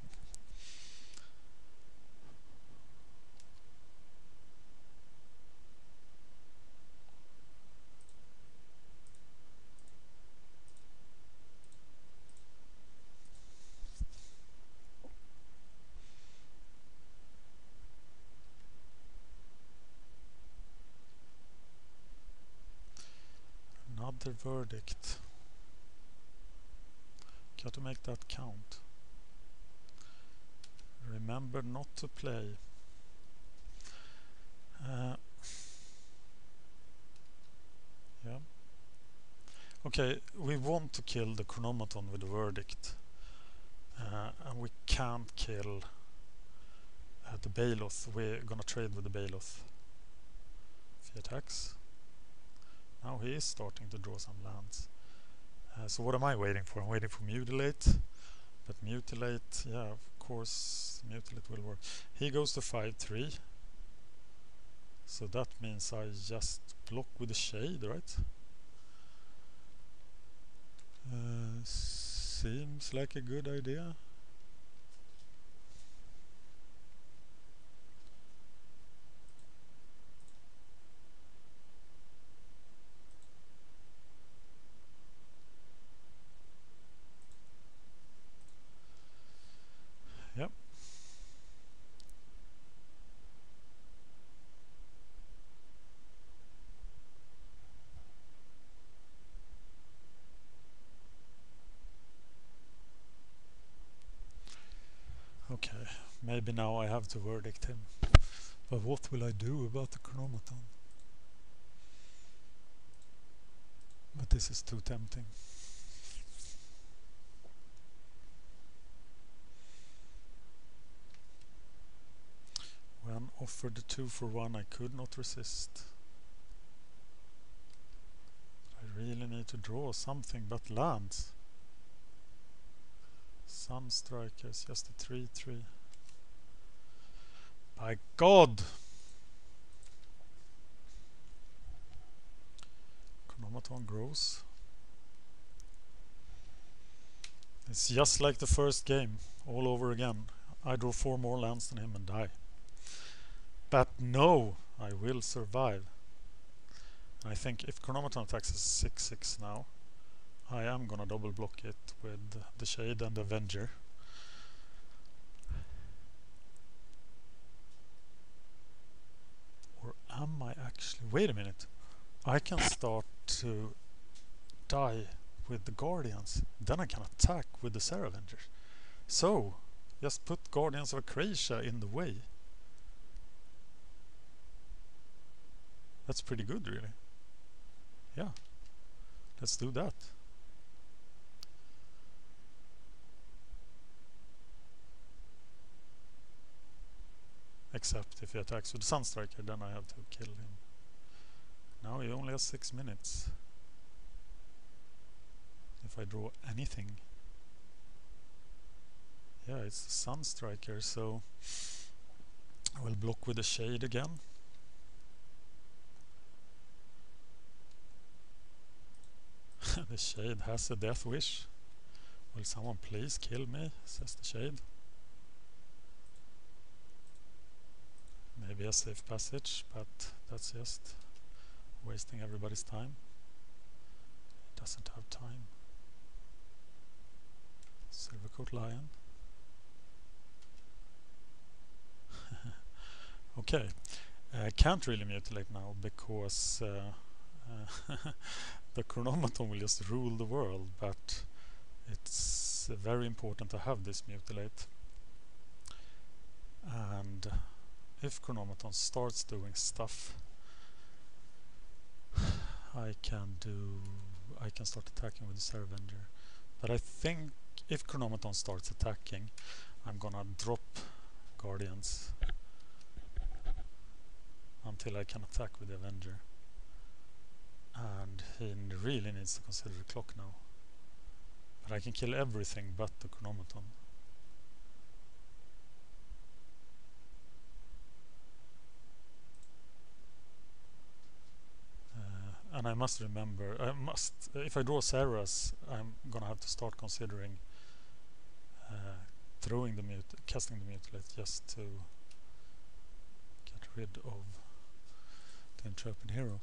Another verdict. Got to make that count. Remember not to play. Yeah. Okay, we want to kill the Chronomaton with the verdict. And we can't kill the Baloth. We're gonna trade with the Baloth. If he attacks. Now he is starting to draw some lands. So what am I waiting for? I'm waiting for Mutilate. But Mutilate, yeah, of course, Mutilate will work. He goes to 5/3. So that means I just block with the Shade, right? Seems like a good idea. Yep. Okay, maybe now I have to verdict him. But what will I do about the Chronomaton? But this is too tempting. When offered the 2 for 1, I could not resist. I really need to draw something but lands. Sun Strikers, just a 3-3. By God! Chronomaton grows. It's just like the first game, all over again. I draw 4 more lands than him and die. But no, I will survive. I think if Chronomaton attacks is 6-6 now, I am gonna double block it with the Shade and Avenger. Or am I actually... Wait a minute. I can start to die with the Guardians. Then I can attack with the Serra Avengers. So, just put Guardians of Akrasia in the way. That's pretty good, really. Yeah. Let's do that. Except if he attacks with the Sunstriker, then I have to kill him. Now he only has 6 minutes. If I draw anything. Yeah, it's the Sunstriker, so I will block with the Shade again. The Shade has a death wish. Will someone please kill me? Says the Shade. Maybe a safe passage, but that's just wasting everybody's time. It doesn't have time. Silvercoat Lion. Okay, can't really mutilate now because the Chronomaton will just rule the world, but it's very important to have this mutilate. And if Chronomaton starts doing stuff, I can start attacking with the Serra Avenger. But I think if Chronomaton starts attacking, I'm gonna drop Guardians until I can attack with the Avenger. And he really needs to consider the clock now. But I can kill everything but the Chronomaton. And I must remember, if I draw Serras, I'm gonna have to start considering casting the mutilate just to get rid of the intrepid hero.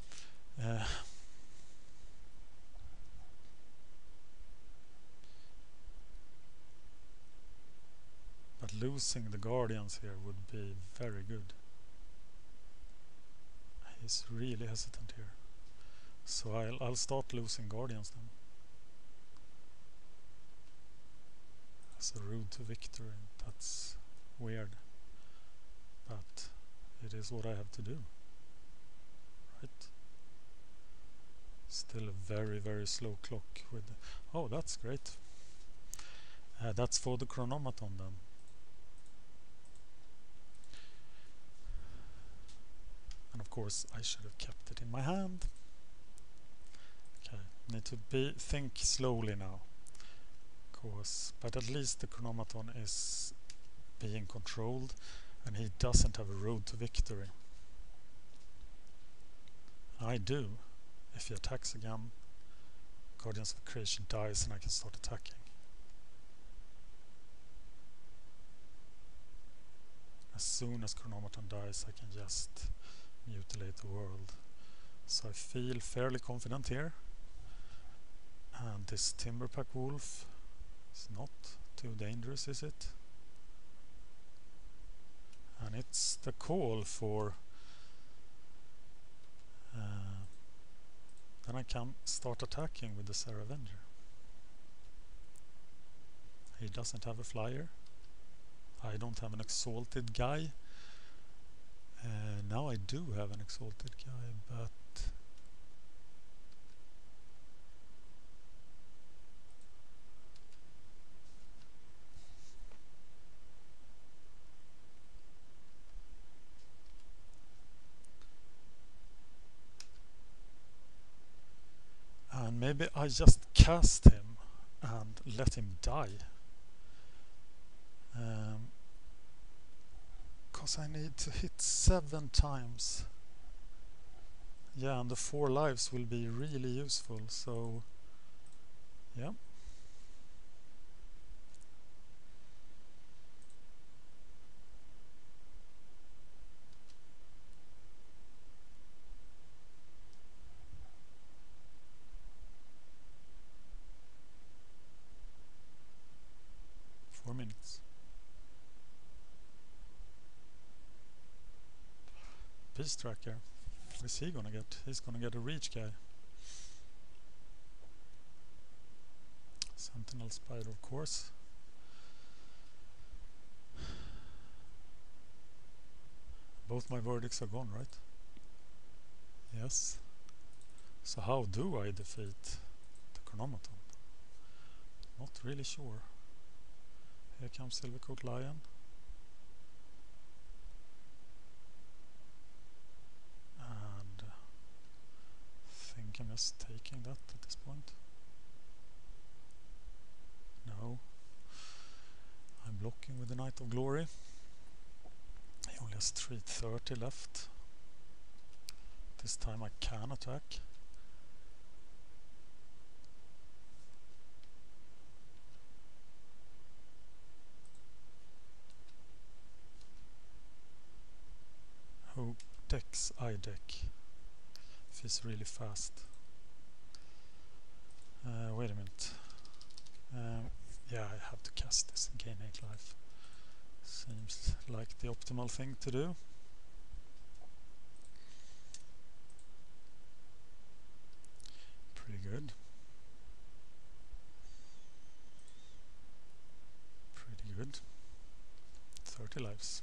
But losing the Guardians here would be very good. He's really hesitant here. So I'll start losing Guardians then. As a road to victory. That's weird. But it is what I have to do. Right? Still a very, very slow clock with... Oh, that's great. That's for the Chronomaton then. And of course I should have kept it in my hand. Okay, need to think slowly now. But at least the Chronomaton is being controlled and he doesn't have a road to victory. I do. If he attacks again, Guardians of Creation dies and I can start attacking. As soon as Chronomaton dies, I can just mutilate the world. So I feel fairly confident here. And this Timberpack Wolf is not too dangerous, is it? And it's the call for... then I can start attacking with the Serra Avenger. He doesn't have a flyer. I don't have an exalted guy. Now I do have an exalted guy, but and maybe I just cast him and let him die. Because I need to hit 7 times. Yeah, and the 4 lives will be really useful, so yeah. Minutes. Peace tracker. What is he gonna get? He's gonna get a reach guy. Sentinel Spider, of course. Both my verdicts are gone, right? Yes. So how do I defeat the Chronomaton? Not really sure. Here comes Silvercoat Lion. And I think I'm just taking that at this point. No. I'm blocking with the Knight of Glory. He only has 330 left. This time I can attack. Who decks I deck? If he's really fast. Wait a minute. Yeah, I have to cast this and gain 8 life. Seems like the optimal thing to do. Pretty good. Pretty good. 30 lives.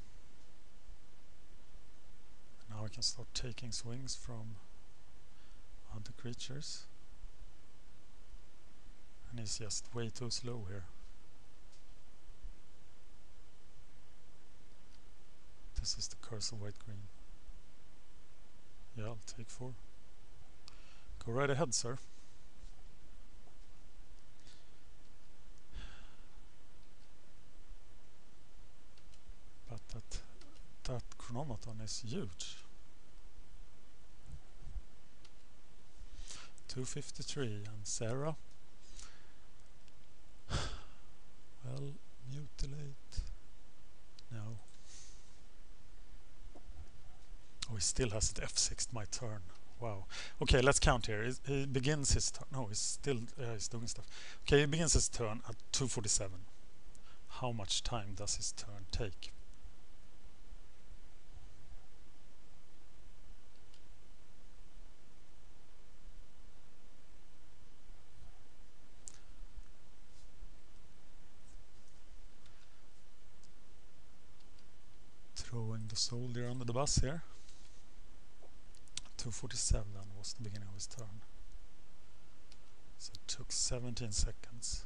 Now I can start taking swings from other creatures. And he's just way too slow here. This is the curse of white-green. Yeah, I'll take 4. Go right ahead, sir. But that Chronomaton is huge. 253, and Sarah. Well, mutilate. No. Oh, he still has it F6'd my turn. Wow. Okay, let's count here. He begins his turn. No, he's still he's doing stuff. Okay, he begins his turn at 247. How much time does his turn take? Throwing the soldier under the bus here. 247 was the beginning of his turn. So it took 17 seconds.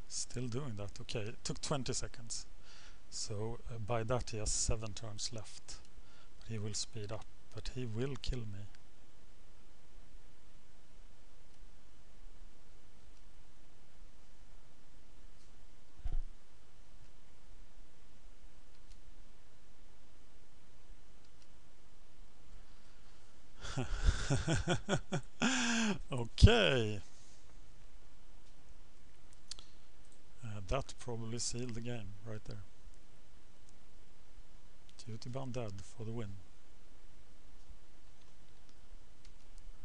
Still doing that. Okay, it took 20 seconds. So by that he has 7 turns left. But he will speed up, but he will kill me. Okay. That probably sealed the game right there. Duty-bound dead for the win.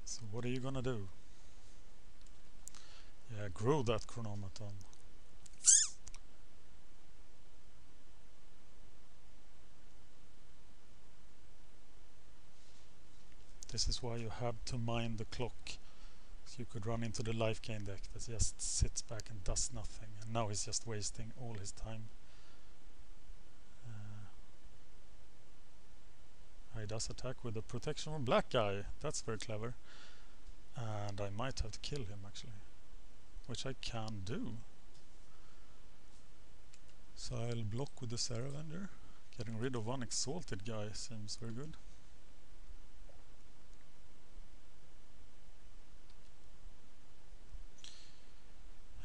So what are you gonna do? Yeah, grow that Chronomaton. This is why you have to mind the clock. So you could run into the life gain deck that just sits back and does nothing, and now he's just wasting all his time. He does attack with a protection from black guy. That's very clever. And I might have to kill him actually, which I can do. So I'll block with the Saravender. Getting rid of one exalted guy seems very good.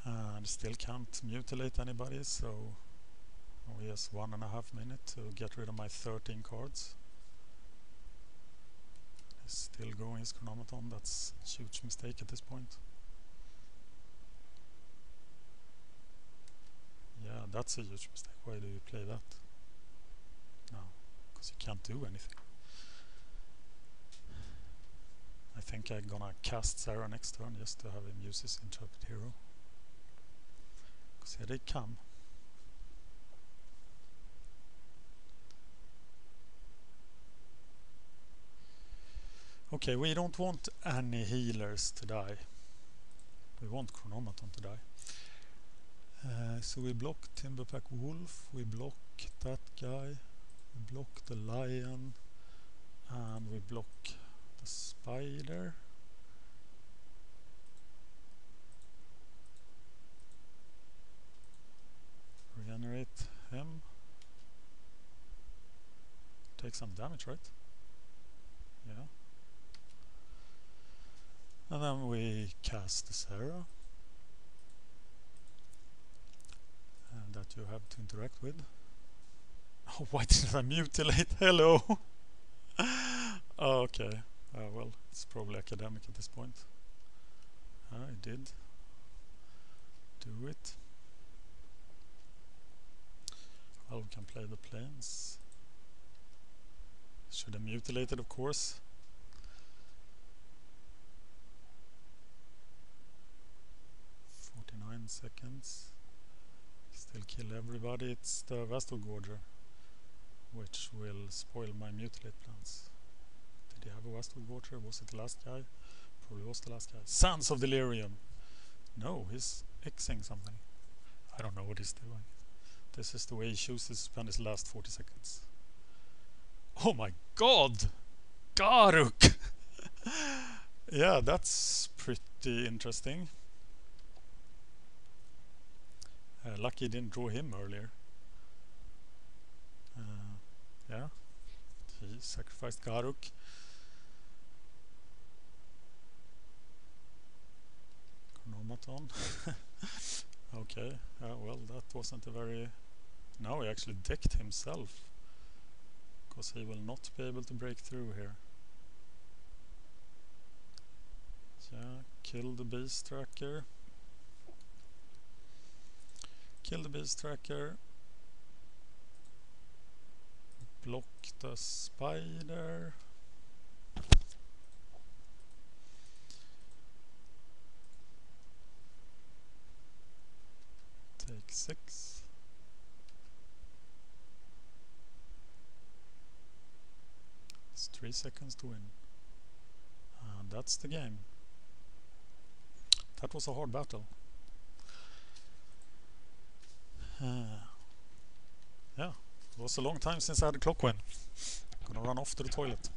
And still can't mutilate anybody, so he has 1.5 minutes to get rid of my 13 cards. He's still going his Chronomaton. That's a huge mistake at this point. Yeah, that's a huge mistake. Why do you play that? No, because you can't do anything. I think I'm gonna cast Sarah next turn just to have him use his Intrepid Hero. Because here they come. Okay, we don't want any healers to die. We want Chronomaton to die. So we block Timberpack Wolf, we block that guy, we block the lion, and we block the spider. Regenerate him. Take some damage, right? Yeah. And then we cast the Sarah. And that you have to interact with. Oh, why didn't I mutilate? Hello! Okay. Well, it's probably academic at this point. I did do it. Well, we can play the planes. Should have mutilated, of course. Seconds. Still kill everybody. It's the Vastal Gorger, which will spoil my mutilate plans. Did he have a Vastal Gorger? Was it the last guy? Probably was the last guy. Sons of Delirium! No, he's Xing something. I don't know what he's doing. This is the way he chooses to spend his last 40 seconds. Oh my god! Garuk! Yeah, that's pretty interesting. Lucky didn't draw him earlier. Yeah, he sacrificed Garuk. Chronomaton. Okay, well, that wasn't a very... Now he actually decked himself, because he will not be able to break through here. Yeah, kill the Beast Tracker. Kill the Beast Tracker. Block the spider. Take 6. It's 3 seconds to win. And that's the game. That was a hard battle. Yeah, it was a long time since I had a clock win. Gonna run off to the toilet.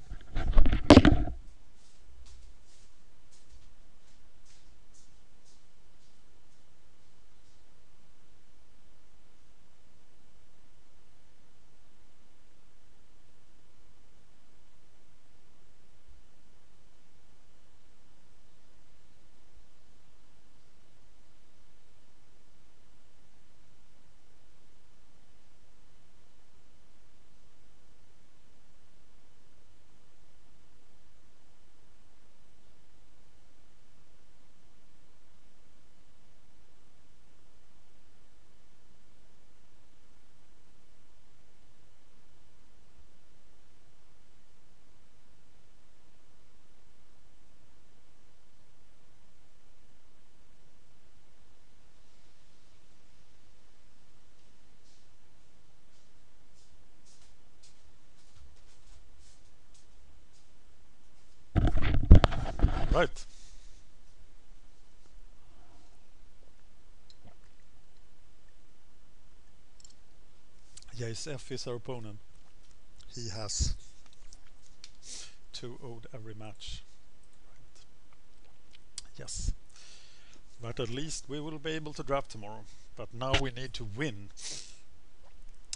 Right. Yes, F is our opponent. He has 2-0'd every match. Right. Yes. But at least we will be able to draft tomorrow. But now we need to win.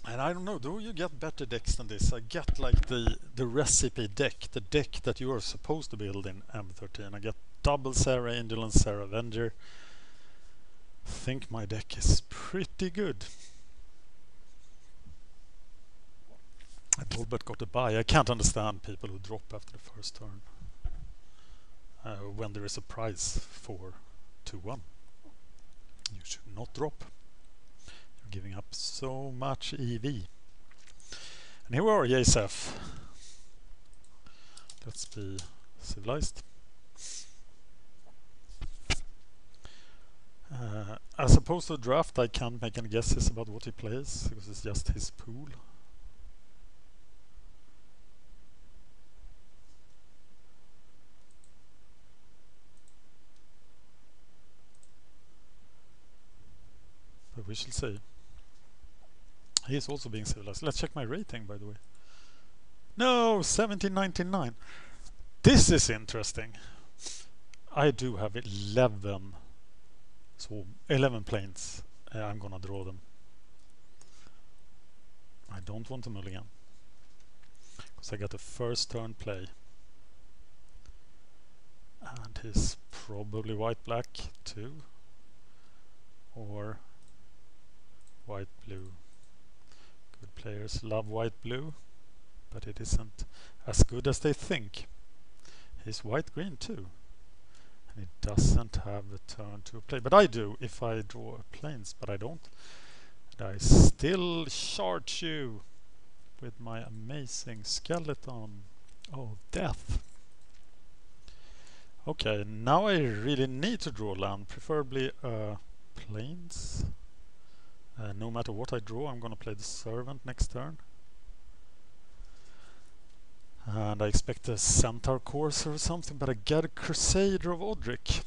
And I don't know, do you get better decks than this? I get like the recipe deck, the deck that you are supposed to build in M13. I get double Sarah Angel and Sarah Avenger. I think my deck is pretty good. I Tolbert got a buy. I can't understand people who drop after the first turn when there is a prize for 2-1. You should not drop. You're giving up so much EV. And here we are, Yasef. Let's be civilized. As opposed to a draft, I can't make any guesses about what he plays because it's just his pool. But we shall see. He is also being civilized. Let's check my rating, by the way. No, 1799. This is interesting. I do have 11 planes. I'm gonna draw them. I don't want to mulligan because I got a first turn play, and he's probably white-black too, or white-blue. Good players love white-blue, but it isn't as good as they think. He's white-green too, and he doesn't have a turn to play. But I do if I draw planes, but I don't. And I still charge you with my amazing skeleton. Oh, death. Okay, now I really need to draw land, preferably planes. No matter what I draw, I'm gonna play the Servant next turn. And I expect a Centaur Courser or something, but I get a Crusader of Odric.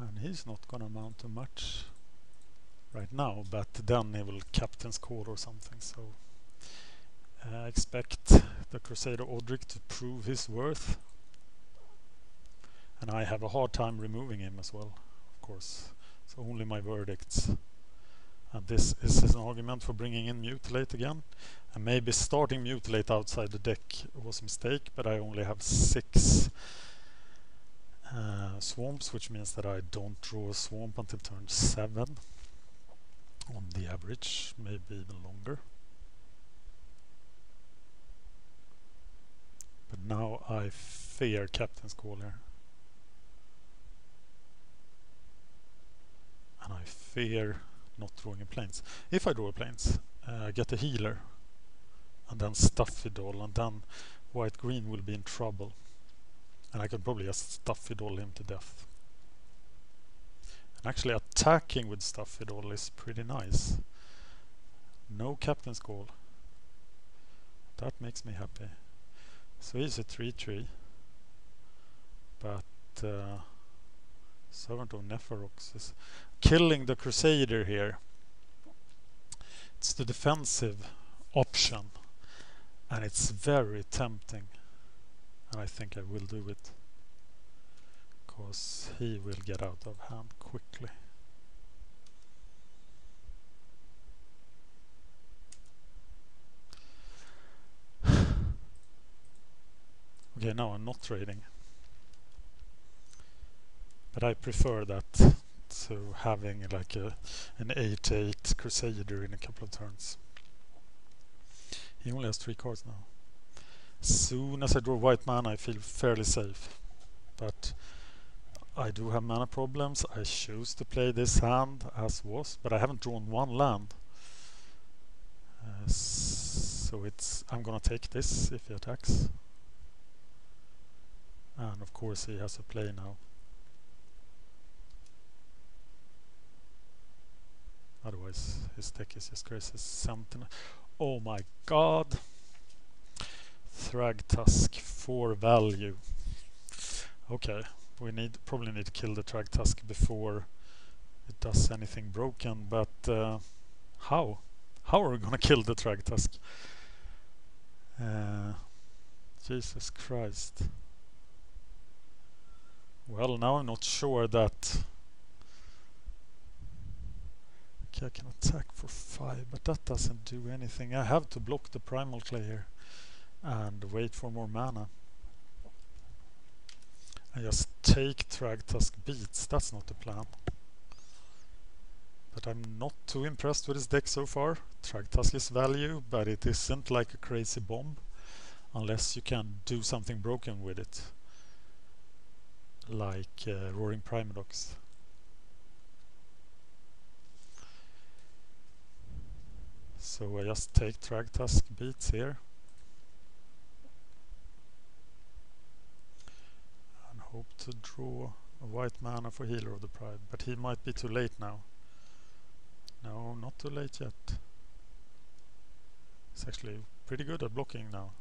And he's not gonna amount to much right now, but then he will Captain's Call or something, so I expect the Crusader Odric to prove his worth. And I have a hard time removing him as well, of course. So only my verdicts. And this is an argument for bringing in Mutilate again. And maybe starting Mutilate outside the deck was a mistake, but I only have 6 swamps, which means that I don't draw a swamp until turn 7 on the average, maybe even longer. But now I fear Captain's Call here. And I fear not drawing in planes. If I draw planes, I get a healer and then Stuffy Doll, and then white-green will be in trouble. And I can probably just Stuffy Doll him to death. And actually attacking with Stuffy Doll is pretty nice. No Captain's Call. That makes me happy. So he's a 3-3. But Servant of Neferox is killing the Crusader here. It's the defensive option, and it's very tempting, and I think I will do it because he will get out of hand quickly. Okay, now I'm not trading, but I prefer that to having like an 8-8 Crusader in a couple of turns. He only has 3 cards now. As soon as I draw white mana, I feel fairly safe, but I do have mana problems. I choose to play this hand as was, but I haven't drawn 1 land, so I'm gonna take this if he attacks, and of course he has a play now. Otherwise, his deck is just crazy. Sentinel. Oh my god! Thragtusk 4 value. Okay, we probably need to kill the Thragtusk before it does anything broken, but how? How are we gonna kill the Thragtusk? Jesus Christ. Well, now I'm not sure that... Okay, I can attack for 5, but that doesn't do anything. I have to block the Primal Clay here and wait for more mana. I just take Thragtusk beats, that's not the plan. But I'm not too impressed with his deck so far. Thragtusk is value, but it isn't like a crazy bomb. Unless you can do something broken with it. Like Roaring Primadox. So I just take Thragtusk beats here. And hope to draw a white mana for Healer of the Pride. But he might be too late now. No, not too late yet. It's actually pretty good at blocking now.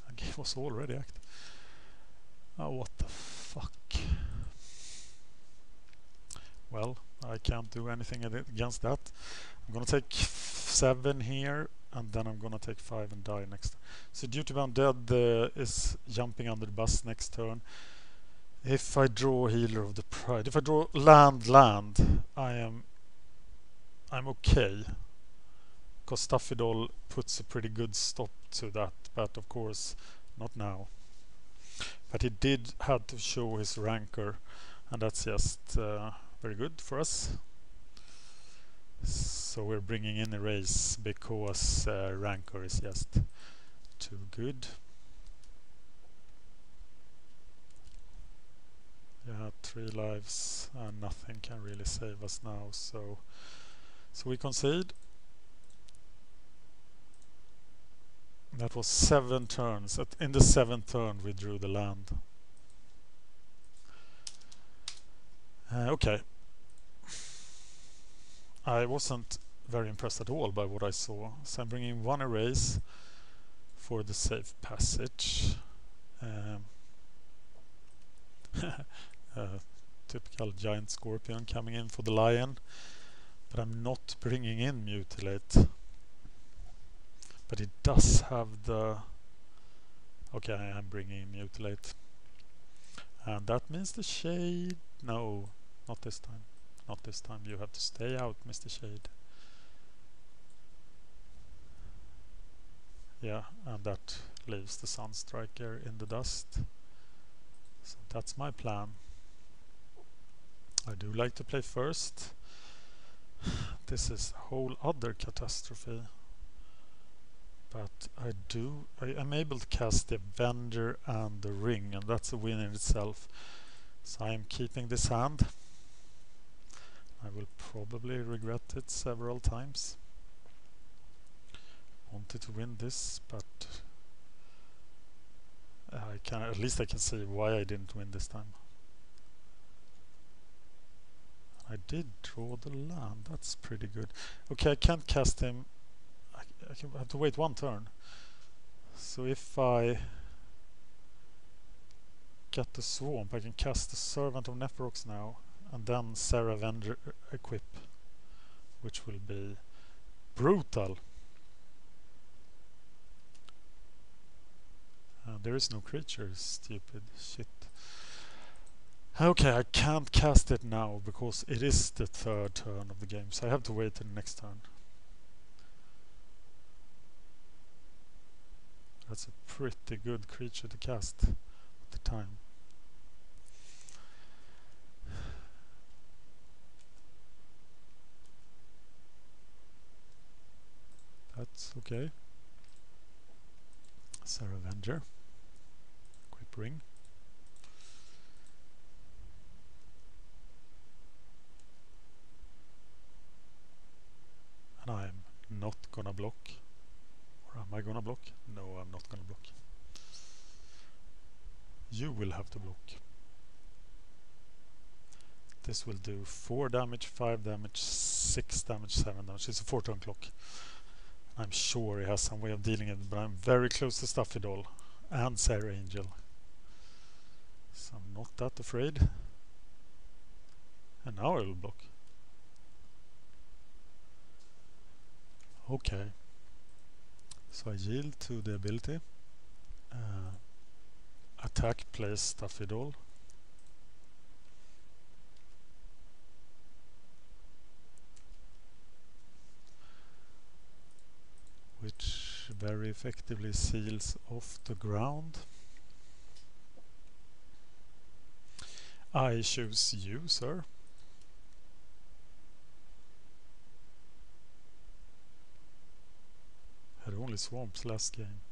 And he was already active. Oh, what the fuck. Well, I can't do anything against that. I'm gonna take 7 here, and then I'm gonna take 5 and die next. So due to Undead is jumping under the bus next turn. If I draw Healer of the Pride, if I draw land, I'm okay. Because Stuffydoll puts a pretty good stop to that, but of course not now. But he did have to show his Rancor, and that's just very good for us. So we're bringing in a race because Rancor is just too good. Yeah, 3 lives and nothing can really save us now, so we concede. That was 7 turns. In the 7th turn we drew the land. Okay. I wasn't very impressed at all by what I saw, so I'm bringing 1 erase for the safe passage. Typical giant scorpion coming in for the lion, but I'm not bringing in Mutilate. But it does have the... Okay, I'm bringing in Mutilate. And that means the Shade... No, not this time. Not this time. You have to stay out, Mr. Shade. Yeah, and that leaves the Sunstriker in the dust. So that's my plan. I do like to play first. This is a whole other catastrophe. But I am able to cast the Avenger and the Ring, and that's a win in itself. So I am keeping this hand. I will probably regret it several times. Wanted to win this, but at least I can see why I didn't win this time. I did draw the land, that's pretty good. Okay, I can't cast him. I have to wait 1 turn. So if I get the Swamp, I can cast the Servant of Nephrox now, and then Serra Avenger equip, which will be brutal. There is no creature, stupid shit. Okay, I can't cast it now because it is the 3rd turn of the game, so I have to wait till the next turn. That's a pretty good creature to cast at the time. That's okay. Serra Avenger. Equip Ring. And I'm not gonna block. Or am I gonna block? No, I'm not gonna block. You will have to block. This will do 4 damage, 5 damage, 6 damage, 7 damage. It's a 4-turn clock. I'm sure he has some way of dealing it, but I'm very close to Stuffydoll. and Sarah Angel. So I'm not that afraid. And now I will block. Okay. So I yield to the ability. Attack plays Stuffy Doll. Which very effectively seals off the ground. I choose you, sir. Had only swamps last game.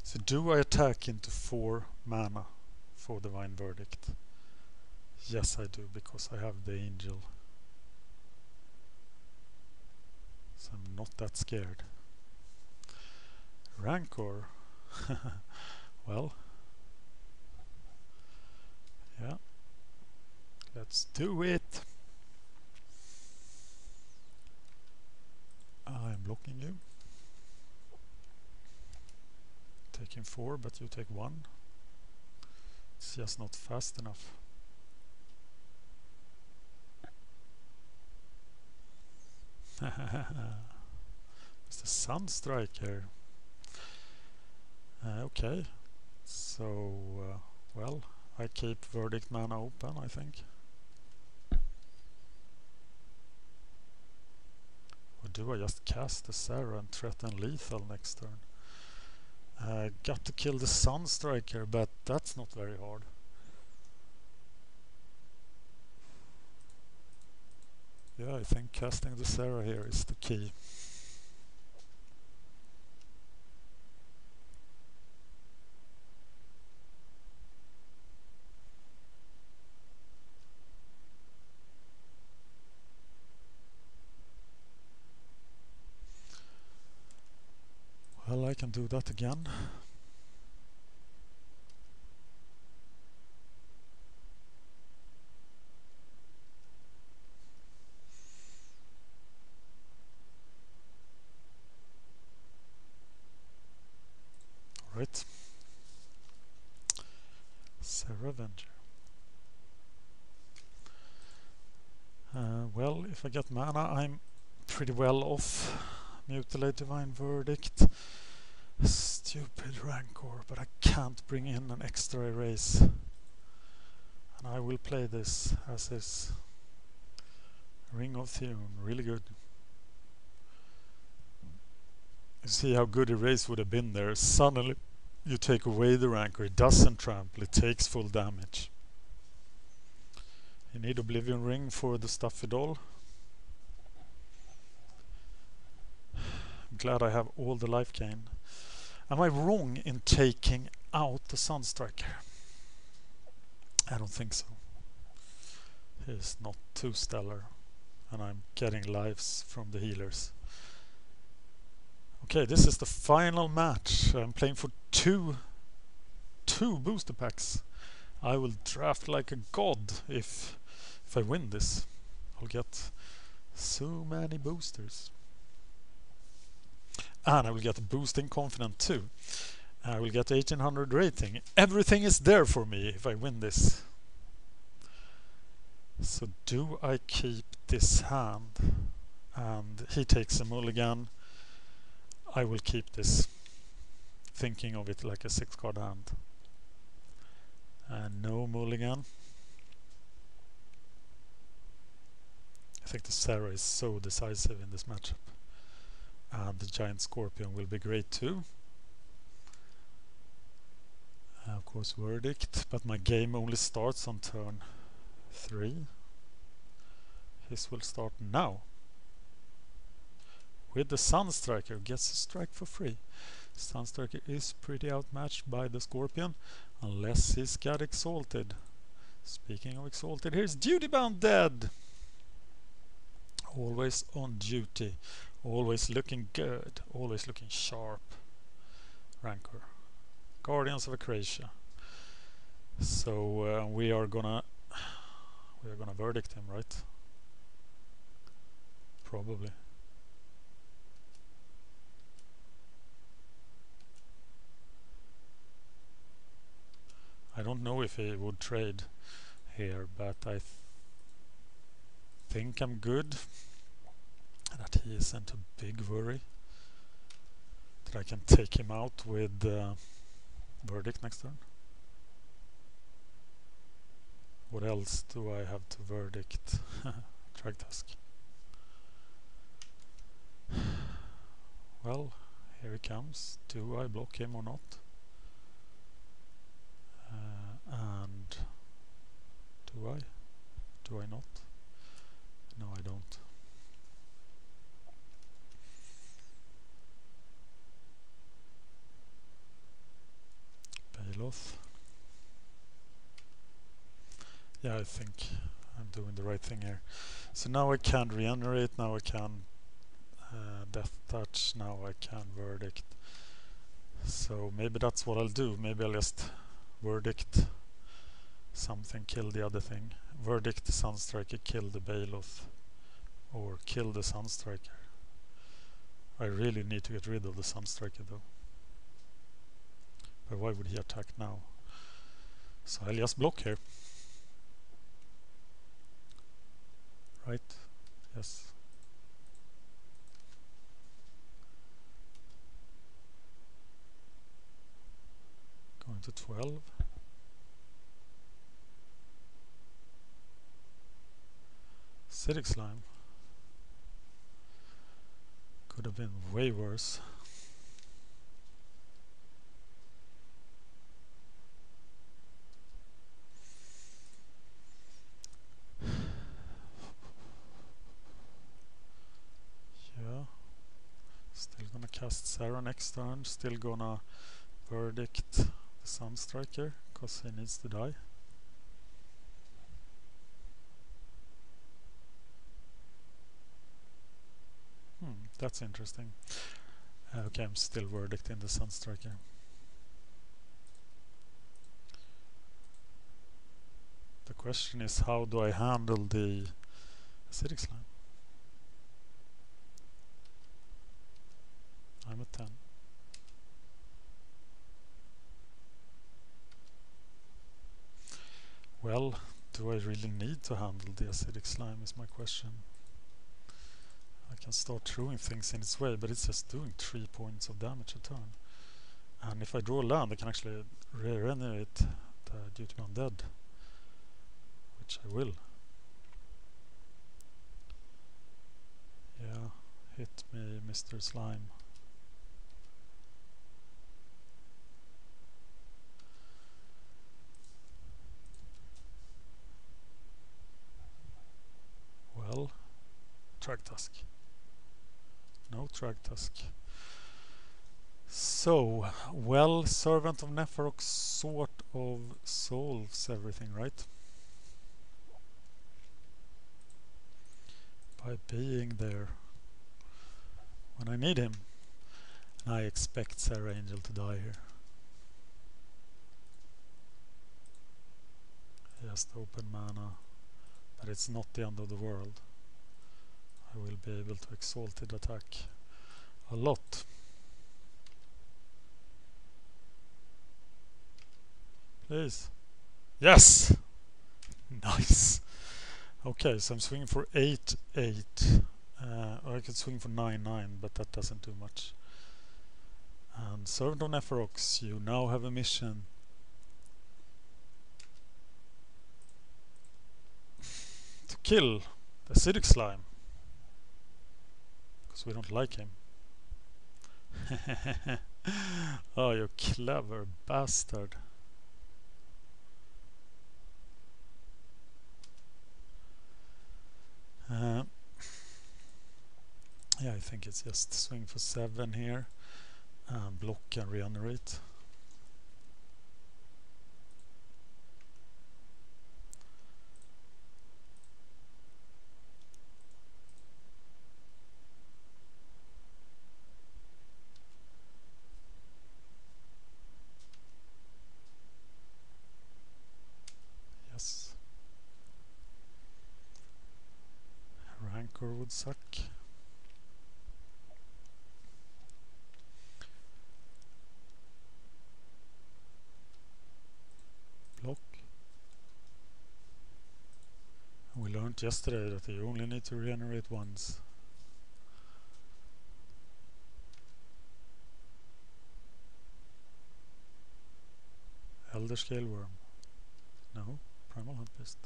So do I attack into 4 mana for Divine Verdict? Yes, I do, because I have the Angel. So I'm not that scared. Rancor. Well, yeah, let's do it. I'm blocking you. Taking 4, but you take 1. It's just not fast enough. It's the Sunstriker. Okay, so well, I keep Verdict mana open, I think. Or do I just cast the Sarah and threaten lethal next turn? Got to kill the Sunstriker, but that's not very hard. Yeah, I think casting the Sarah here is the key. Well, I can do that again. Right. Sarah Avenger. Well, if I get mana, I'm pretty well off. Mutilate Divine Verdict. Stupid Rancor, but I can't bring in an extra erase. And I will play this as is. Ring of Thune, really good. You see how good erase would have been there. Suddenly you take away the Rancor, it doesn't trample, it takes full damage. You need Oblivion Ring for the Stuffy Doll. I'm glad I have all the life gain. Am I wrong in taking out the Sunstriker? I don't think so. He's not too stellar, and I'm getting lives from the healers. Okay, this is the final match. I'm playing for two booster packs. I will draft like a god if I win this. I'll get so many boosters. And I will get a boosting confident too. I will get 1800 rating. Everything is there for me if I win this. So do I keep this hand? And he takes a mulligan. I will keep this. Thinking of it like a 6-card hand. And no mulligan. I think the Sarah is so decisive in this matchup. And the Giant Scorpion will be great too. Of course Verdict, but my game only starts on turn 3. His will start now. With the Sunstriker, who gets a strike for free. Sunstriker is pretty outmatched by the Scorpion, unless he's got Exalted. Speaking of Exalted, here's Duty Bound Dead. Always on duty. Always looking good, always looking sharp. Rancor. Guardians of Acacia. So we are gonna verdict him, right? Probably. don't know if he would trade here, but I think I'm good. That he isn't a big worry. That I can take him out with Verdict next turn. What else do I have to Verdict? Drag Tusk. Well, here he comes. Do I block him or not? And do I? Do I not? No, I don't. Bailoff. Yeah, I think I'm doing the right thing here. So now I can regenerate, now I can Death Touch, now I can Verdict. So maybe that's what I'll do. Maybe I'll just Verdict something, kill the other thing. Verdict the Sunstriker, kill the Bailoff. Or kill the Sunstriker. I really need to get rid of the Sunstriker though. But why would he attack now? So I'll just block here. Right? Yes. Going to 12. Acidic Slime. Could have been way worse. Yeah. Still gonna cast Sarah next turn. Still gonna Verdict the Sunstriker because he needs to die. That's interesting. Okay, I'm still Verdicting the Sunstriker. The question is, how do I handle the Acidic Slime? I'm at 10. Well, do I really need to handle the Acidic Slime is my question. I can start throwing things in its way, but it's just doing 3 points of damage a turn. And if I draw land, I can actually regenerate the Duty Bound Dead, which I will. Yeah, hit me, Mr. Slime. Well, Drag Tusk. No Drag Tusk. So, well, Servant of Neferox sort of solves everything, right? By being there when I need him. And I expect Sarah Angel to die here. Just open mana, but it's not the end of the world. I will be able to Exalted attack a lot. Please. Yes! Nice! Okay, so I'm swinging for 8-8. Or I could swing for 9-9, but that doesn't do much. And Servant of Neferox, you now have a mission. To kill the Acidic Slime. Because we don't like him. Oh, you clever bastard. Yeah, I think it's just swing for 7 here. Block and regenerate. Yes. Rancor would suck. learned yesterday that you only need to regenerate once. Elder Scale Worm. No, Primal Hunt Beast.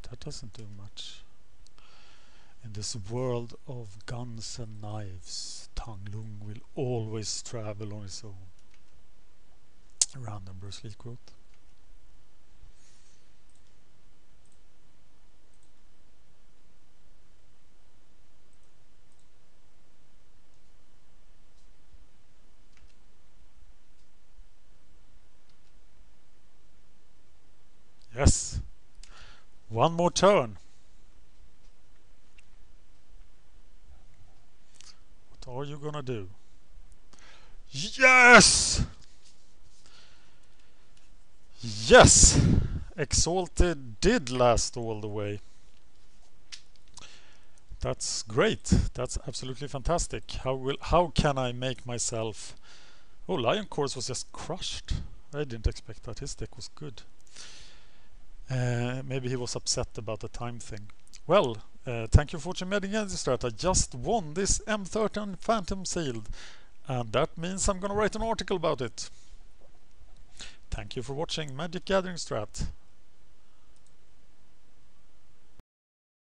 That doesn't do much. In this world of guns and knives, Tang Lung will always travel on his own. Random Bruce Lee quote. Yes! One more turn. What are you gonna do? Yes! Yes! Exalted did last all the way. That's great. That's absolutely fantastic. How can I make myself... Oh, Lion Course was just crushed. I didn't expect that. His deck was good. Maybe he was upset about the time thing. Well, thank you for watching MagicGatheringStrat. I just won this M13 Phantom Sealed, and that means I'm gonna write an article about it. Thank you for watching MagicGatheringStrat.